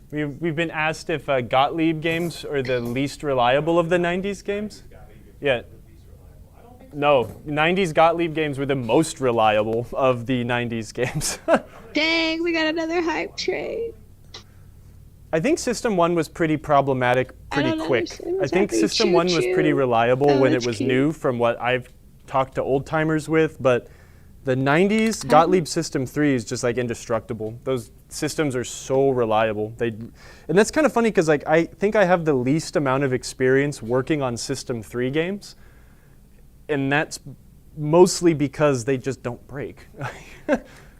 We've been asked if Gottlieb games are the least reliable of the 90s games. Yeah. No, 90s Gottlieb games were the most reliable of the 90s games. Dang, we got another hype train. I think System 1 was pretty problematic pretty don't quick. understand I what's think happening. System 1 was Choo-choo. pretty reliable Oh, when it that's was cute. new from what I've talked to old timers with, but the 90s Gottlieb System 3 is just like indestructible. Those systems are so reliable. And that's kind of funny because like I think I have the least amount of experience working on System 3 games, and that's mostly because they just don't break.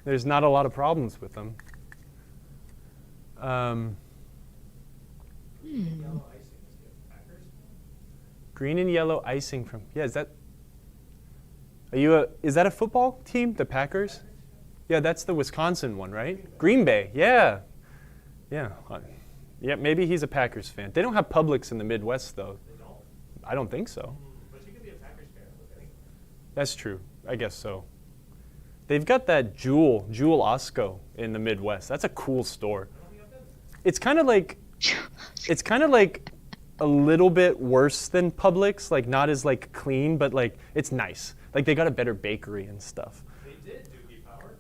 There's not a lot of problems with them. Yellow icing is good. Packers. Green and yellow icing from is that a football team, the Packers? Yeah, that's the Wisconsin one, right? Green Bay. Yeah. Yeah, maybe he's a Packers fan. They don't have Publix in the Midwest though. They don't. I don't think so. But you can be a Packers fan with anything. That's true. I guess so. They've got that Jewel Osco in the Midwest. That's a cool store. It's kind of like a little bit worse than Publix, like not as like clean, but like it's nice. Like they got a better bakery and stuff. They did, Doogie Power.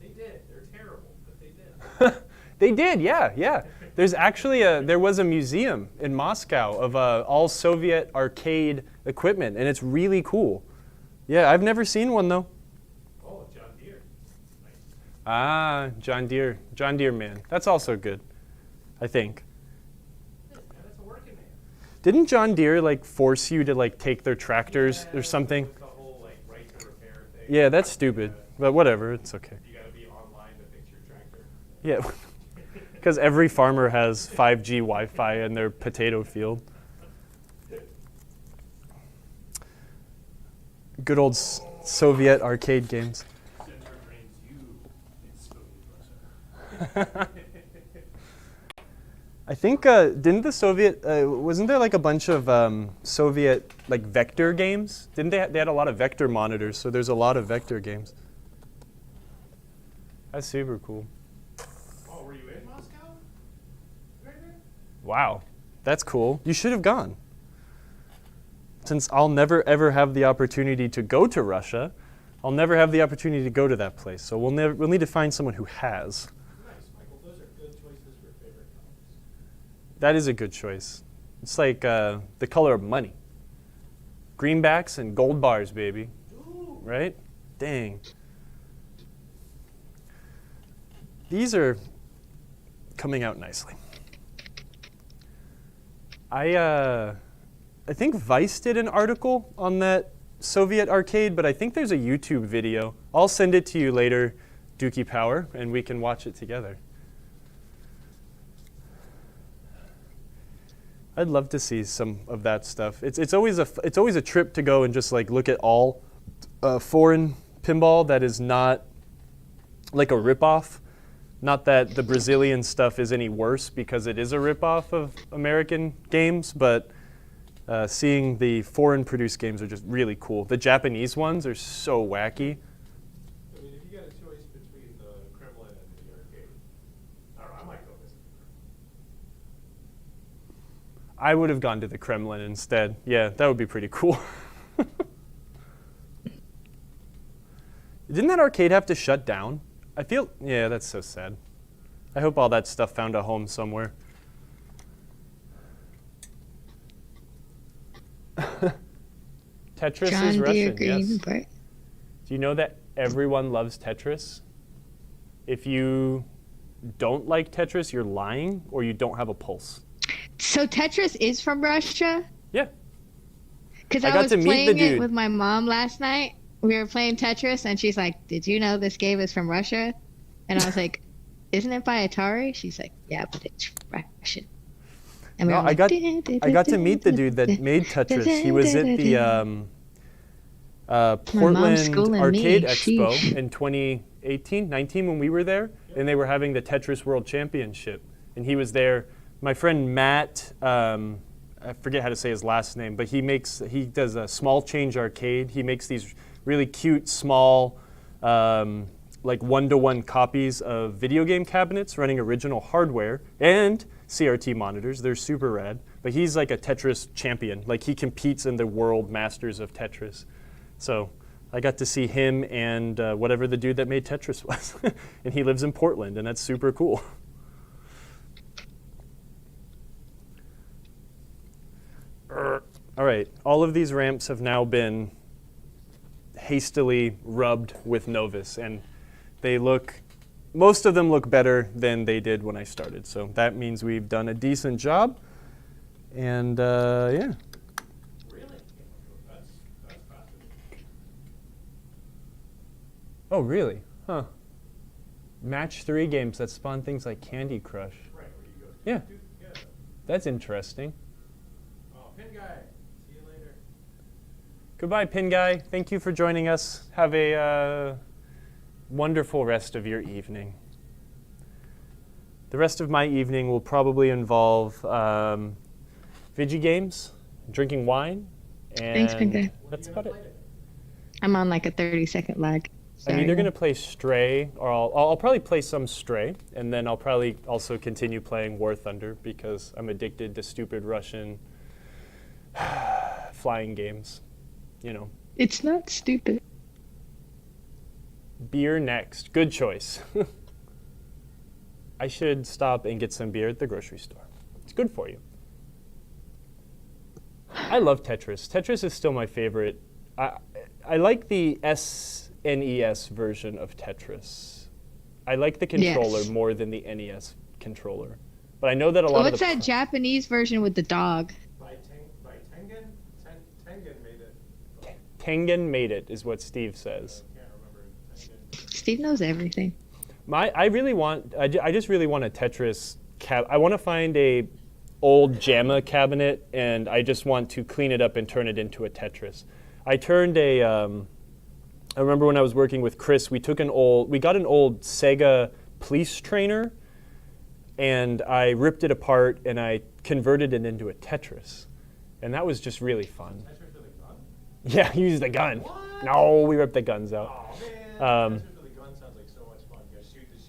They did. They're terrible, but they did. They did, yeah. There's actually there was a museum in Moscow of all Soviet arcade equipment, and it's really cool. Yeah, I've never seen one though. Oh, John Deere. Nice. Ah, John Deere man. That's also good, I think. Man, that's a working man. Didn't John Deere like force you to like take their tractors or something? With the whole like right to repair thing. Yeah, that's stupid. But whatever, it's okay. You got to be online to fix your tractor. Yeah, because every farmer has 5G Wi-Fi in their potato field. Good old Soviet arcade games. Center drains you in Soviet Russia. I think didn't the Soviet wasn't there like a bunch of Soviet like vector games? Didn't they had a lot of vector monitors? So there's a lot of vector games. That's super cool. Oh, were you in Moscow? Right there? Wow, that's cool. You should have gone. Since I'll never ever have the opportunity to go to Russia, I'll never have the opportunity to go to that place. So we'll need to find someone who has. Nice, Michael. Those are good choices for favorite colors. That is a good choice. It's like the color of money. Greenbacks and gold bars, baby. Ooh. Right? Dang. These are coming out nicely. I think Vice did an article on that Soviet arcade, but I think there's a YouTube video. I'll send it to you later, Dookie Power, and we can watch it together. I'd love to see some of that stuff. It's always a trip to go and just like look at all foreign pinball that is not like a ripoff. Not that the Brazilian stuff is any worse because it is a ripoff of American games, but seeing the foreign produced games are just really cool. The Japanese ones are so wacky. I mean, if you get a choice between the Kremlin and the arcade, I don't know, I might go visit. I would have gone to the Kremlin instead. Yeah, that would be pretty cool. Didn't that arcade have to shut down? Yeah, that's so sad. I hope all that stuff found a home somewhere. Tetris John is Deere Russian, Green, yes. Bart. Do you know that everyone loves Tetris? If you don't like Tetris, you're lying or you don't have a pulse. So Tetris is from Russia? Yeah. Because I I got was to meet the playing it dude. with my mom last night. We were playing Tetris, and she's like, "Did you know this game is from Russia?" And I was like, "Isn't it by Atari?" She's like, "Yeah, but it's Russian." And we No, were like, I got to meet the dude that made Tetris. He was at the Portland schooling Arcade me. Expo Sheesh. in 2018, 19 when we were there, and they were having the Tetris World Championship. And he was there. My friend Matt, I forget how to say his last name, but he does a Small Change Arcade. He makes these really cute, small, like one-to-one copies of video game cabinets running original hardware and CRT monitors. They're super rad. But he's like a Tetris champion. Like he competes in the World Masters of Tetris. So I got to see him and whatever the dude that made Tetris was. And he lives in Portland, and that's super cool. All right, all of these ramps have now been hastily rubbed with Novus, and most of them look better than they did when I started. So that means we've done a decent job, and yeah. Really? That's fascinating. Oh, really? Huh. Match 3 games that spawn things like Candy Crush. Right, where you go. Yeah, Yeah. that's interesting. Oh, Pin Guy. See you later. Goodbye, Pin Guy. Thank you for joining us. Have a wonderful rest of your evening. The rest of my evening will probably involve Vigi games, drinking wine, and Thanks, Pin Guy. that's about it. I'm on like a 30-second lag. I'm Sorry. either going to play Stray, or I'll probably play some Stray, and then I'll probably also continue playing War Thunder because I'm addicted to stupid Russian flying games. You know. It's not stupid. Beer next. Good choice. I should stop and get some beer at the grocery store. It's good for you. I love Tetris. Tetris is still my favorite. I like the SNES version of Tetris. I like the controller Yes. more than the NES controller. But I know that a lot What's of the that Japanese version with the dog? By Tengen? Tengen made it. Tengen made it, is what Steve says. I can't remember. Tengen. Steve knows everything. I just really want a Tetris I want to find a old JAMA cabinet, and I just want to clean it up and turn it into a Tetris. I remember when I was working with Chris, we got an old Sega police trainer, and I ripped it apart and I converted it into a Tetris. And that was just really fun. Tetris with a gun? Yeah, use the gun. What? No, we ripped the guns out. Oh, man. Tetris with a gun sounds like so much fun. You gotta shoot the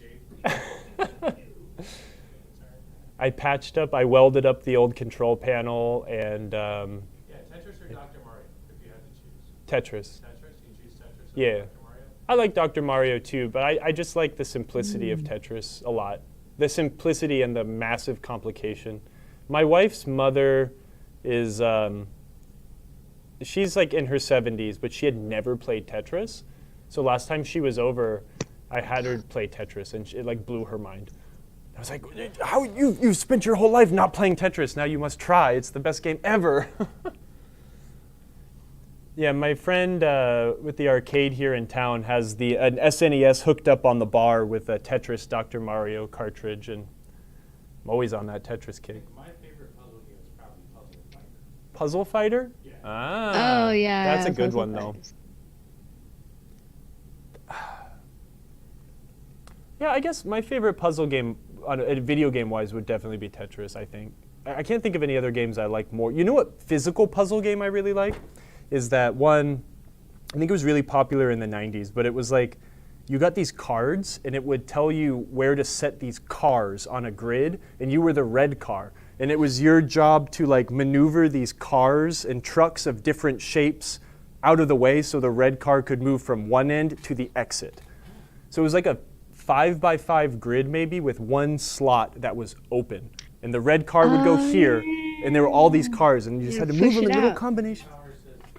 shape. I welded up the old control panel and Yeah, Tetris or Dr. Mario, if you had to choose. Tetris. Tetris? You choose Tetris over Yeah. Dr. Mario? I like Dr. Mario too, but I just like the simplicity of Tetris a lot. The simplicity and the massive complication. My wife's mother is, she's like in her 70s, but she had never played Tetris. So last time she was over, I had her play Tetris, and it like blew her mind. I was like, how you've spent your whole life not playing Tetris. Now you must try. It's the best game ever. Yeah, my friend with the arcade here in town has an SNES hooked up on the bar with a Tetris Dr. Mario cartridge, and I'm always on that Tetris kick. My favorite puzzle game is probably Puzzle Fighter. Puzzle Fighter? Yeah. Ah. Oh, yeah. That's a good Puzzle one, though. Fighters. Yeah, I guess my favorite puzzle game, video game-wise, would definitely be Tetris, I think. I can't think of any other games I like more. You know what physical puzzle game I really like? Is that one, I think it was really popular in the 90s, but it was like, you got these cards, and it would tell you where to set these cars on a grid, and you were the red car. And it was your job to like maneuver these cars and trucks of different shapes out of the way so the red car could move from one end to the exit. So it was like a 5x5 grid maybe with one slot that was open. And the red car would go here, and there were all these cars, and you just had to move them in little combinations.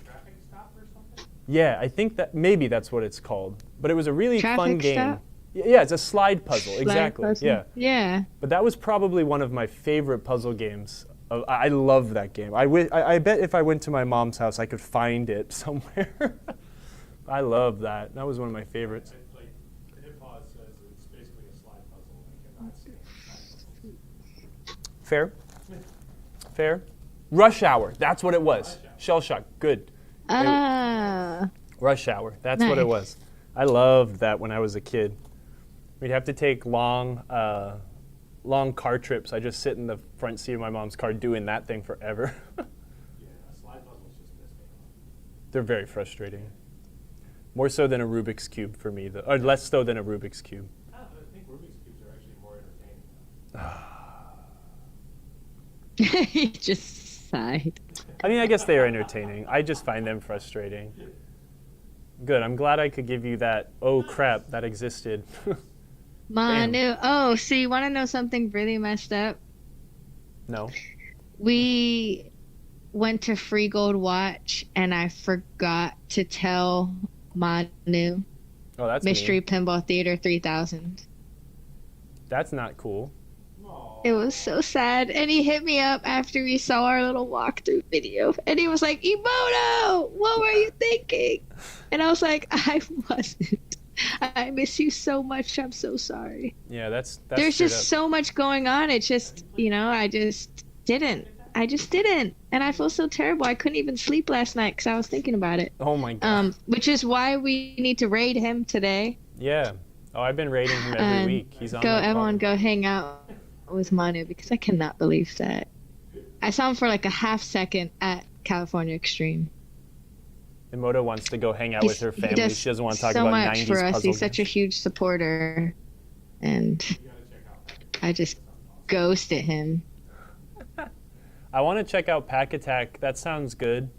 Traffic stop or something? Yeah, I think that maybe that's what it's called. But it was a really fun Traffic game. stop? Yeah, it's a slide puzzle, Slide exactly. puzzle. Yeah. Yeah. But that was probably one of my favorite puzzle games. I love that game. I bet if I went to my mom's house, I could find it somewhere. I love that. That was one of my favorites. Like, the hip pause says it's basically a slide puzzle. I cannot stand slide puzzles. Fair. Fair. Rush Hour. That's what it was. Shell Shock. Good. Ah. Rush Hour. That's what it Nice. was. I loved that when I was a kid. We'd have to take long car trips. I just sit in the front seat of my mom's car doing that thing forever. Yeah, a slide puzzles just piss me off. They're very frustrating. More so than a Rubik's Cube for me, or less so than a Rubik's Cube. I think Rubik's Cubes are actually more entertaining. He just sighed. I mean, I guess they are entertaining. I just find them frustrating. Good. I'm glad I could give you that, oh crap, that existed. Manu. Oh, see, you want to know something really messed up? No. We went to Free Gold Watch, and I forgot to tell Manu Oh, that's Mystery mean. Pinball Theater 3000. That's not cool. It was so sad. And he hit me up after we saw our little walkthrough video. And he was like, Emoto, what were you thinking? And I was like, I wasn't. I miss you so much. I'm so sorry. Yeah, that's There's straight just up. so much going on. It's just, I just didn't. And I feel so terrible. I couldn't even sleep last night because I was thinking about it. Oh my god. Which is why we need to raid him today. Yeah. Oh, I've been raiding him every week. He's on Go, my everyone, phone. go hang out with Manu because I cannot believe that. I saw him for like a half second at California Extreme. Emoto wants to go hang out with her He family. does She doesn't want to talk so about much 90s for us. puzzle He's such a games. huge supporter, and You gotta check out that. I just ghosted him. I want to check out Pack Attack. That sounds good.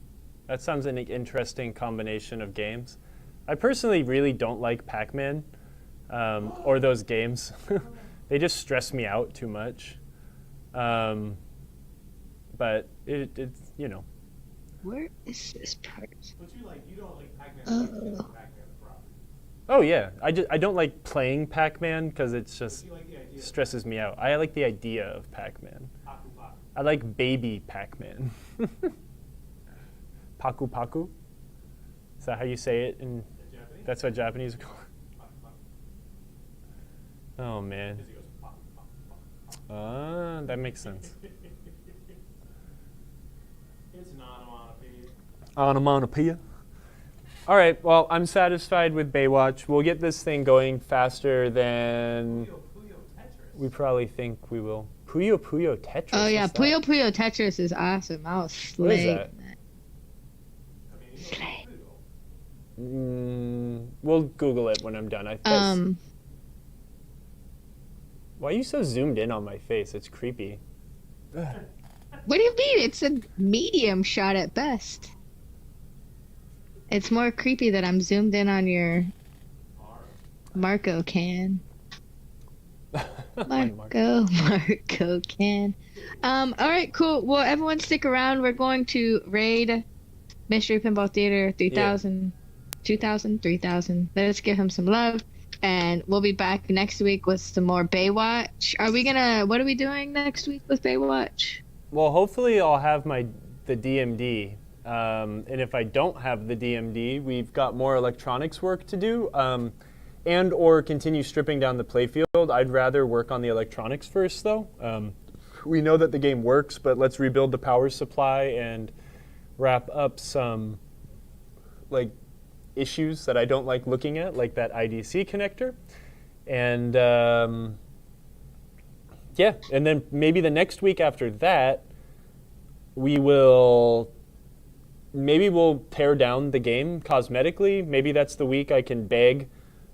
That sounds an interesting combination of games. I personally really don't like Pac-Man or those games. They just stress me out too much. But it's, Where is this part? But you don't like Pac-Man, like Pac-Man the property. Oh yeah, I don't like playing Pac-Man because it's just You like the idea of stresses me out. I like the idea of Pac-Man. Paku Paku. I like baby Pac-Man. Paku Paku? Is that how you say it? In Japanese? That's what Japanese call it? Paku Paku. Oh man. Because he goes Paku Paku Paku. That makes sense. It's an onomatopoeia. Onomatopoeia. All right, well, I'm satisfied with Baywatch. We'll get this thing going faster than Puyo Puyo Tetris. we probably think we will. Puyo Puyo Tetris? Oh yeah, What's that? Puyo Puyo Tetris is awesome. I was What is slaying that? that. I mean, you know, Puyo. We'll Google it when I'm done. Why are you so zoomed in on my face? It's creepy. What do you mean? It's a medium shot at best. It's more creepy that I'm zoomed in on your Marco can. Marco can. All right, cool. Well, everyone stick around. We're going to raid Mystery Pinball Theater 3000, 2000, 3000. Let's give him some love. And we'll be back next week with some more Baywatch. What are we doing next week with Baywatch? Well, hopefully I'll have the DMD. And if I don't have the DMD, we've got more electronics work to do, and or continue stripping down the playfield. I'd rather work on the electronics first, though. We know that the game works, but let's rebuild the power supply and wrap up some issues that I don't like looking at, like that IDC connector. And yeah, and then maybe the next week after that, we'll tear down the game cosmetically. Maybe that's the week I can beg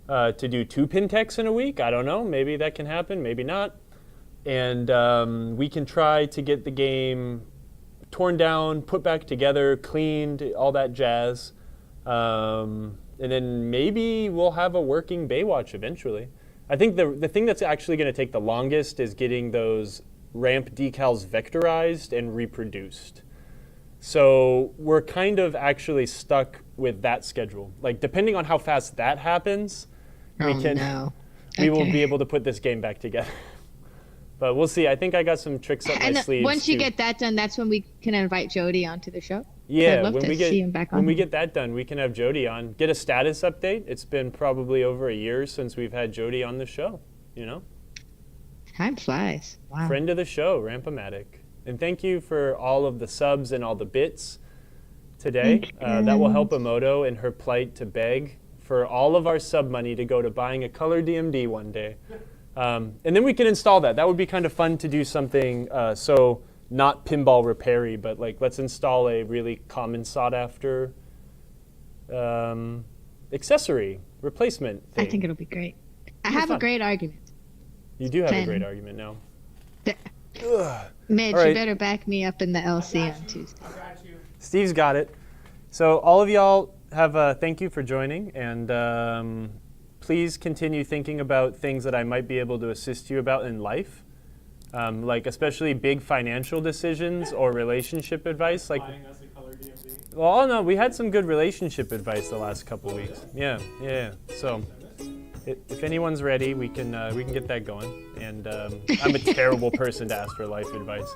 to do 2 PinTechs in a week. I don't know. Maybe that can happen. Maybe not. And we can try to get the game torn down, put back together, cleaned, all that jazz. And then maybe we'll have a working Baywatch eventually. I think the thing that's actually going to take the longest is getting those ramp decals vectorized and reproduced. So we're kind of actually stuck with that schedule. Like, depending on how fast that happens, we will be able to put this game back together. But we'll see. I think I got some tricks up my sleeves. Once you get that done, that's when we can invite Jody onto the show. Yeah, I'd love to see him back on. When we get that done, we can have Jody on. Get a status update. It's been probably over a year since we've had Jody on the show, you know? Time flies. Wow. Friend of the show, Ramp-O-Matic. And thank you for all of the subs and all the bits today. That will help Emoto in her plight to beg for all of our sub money to go to buying a color DMD one day. And then we can install that. That would be kind of fun to do something so not pinball repair-y, but let's install a really common sought-after accessory replacement thing. I think it'll be great. I have a great argument. You do have a great argument now. Mitch, you better back me up in the LC on Tuesday. I got you. Steve's got it. So all of y'all have thank you for joining, and please continue thinking about things that I might be able to assist you about in life, like especially big financial decisions or relationship advice. Like, Buying us a color DMD. well, no, we had some good relationship advice the last couple weeks. Yeah. So if anyone's ready, we can get that going. And I'm a terrible person to ask for life advice,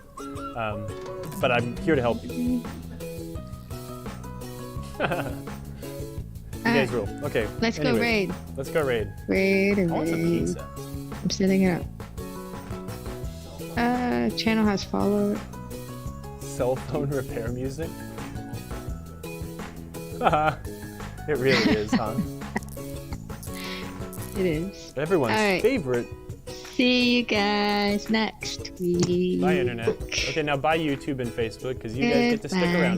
but I'm here to help you. You guys rule. Okay. Let's go raid. Let's go raid. Raid. I want some pizza. I'm setting it up. Channel has followed. Cell phone repair music. It really is, huh? It is. Everyone's favorite. See you guys next week. Bye, Internet. Okay, now bye YouTube and Facebook, because you guys get to stick around.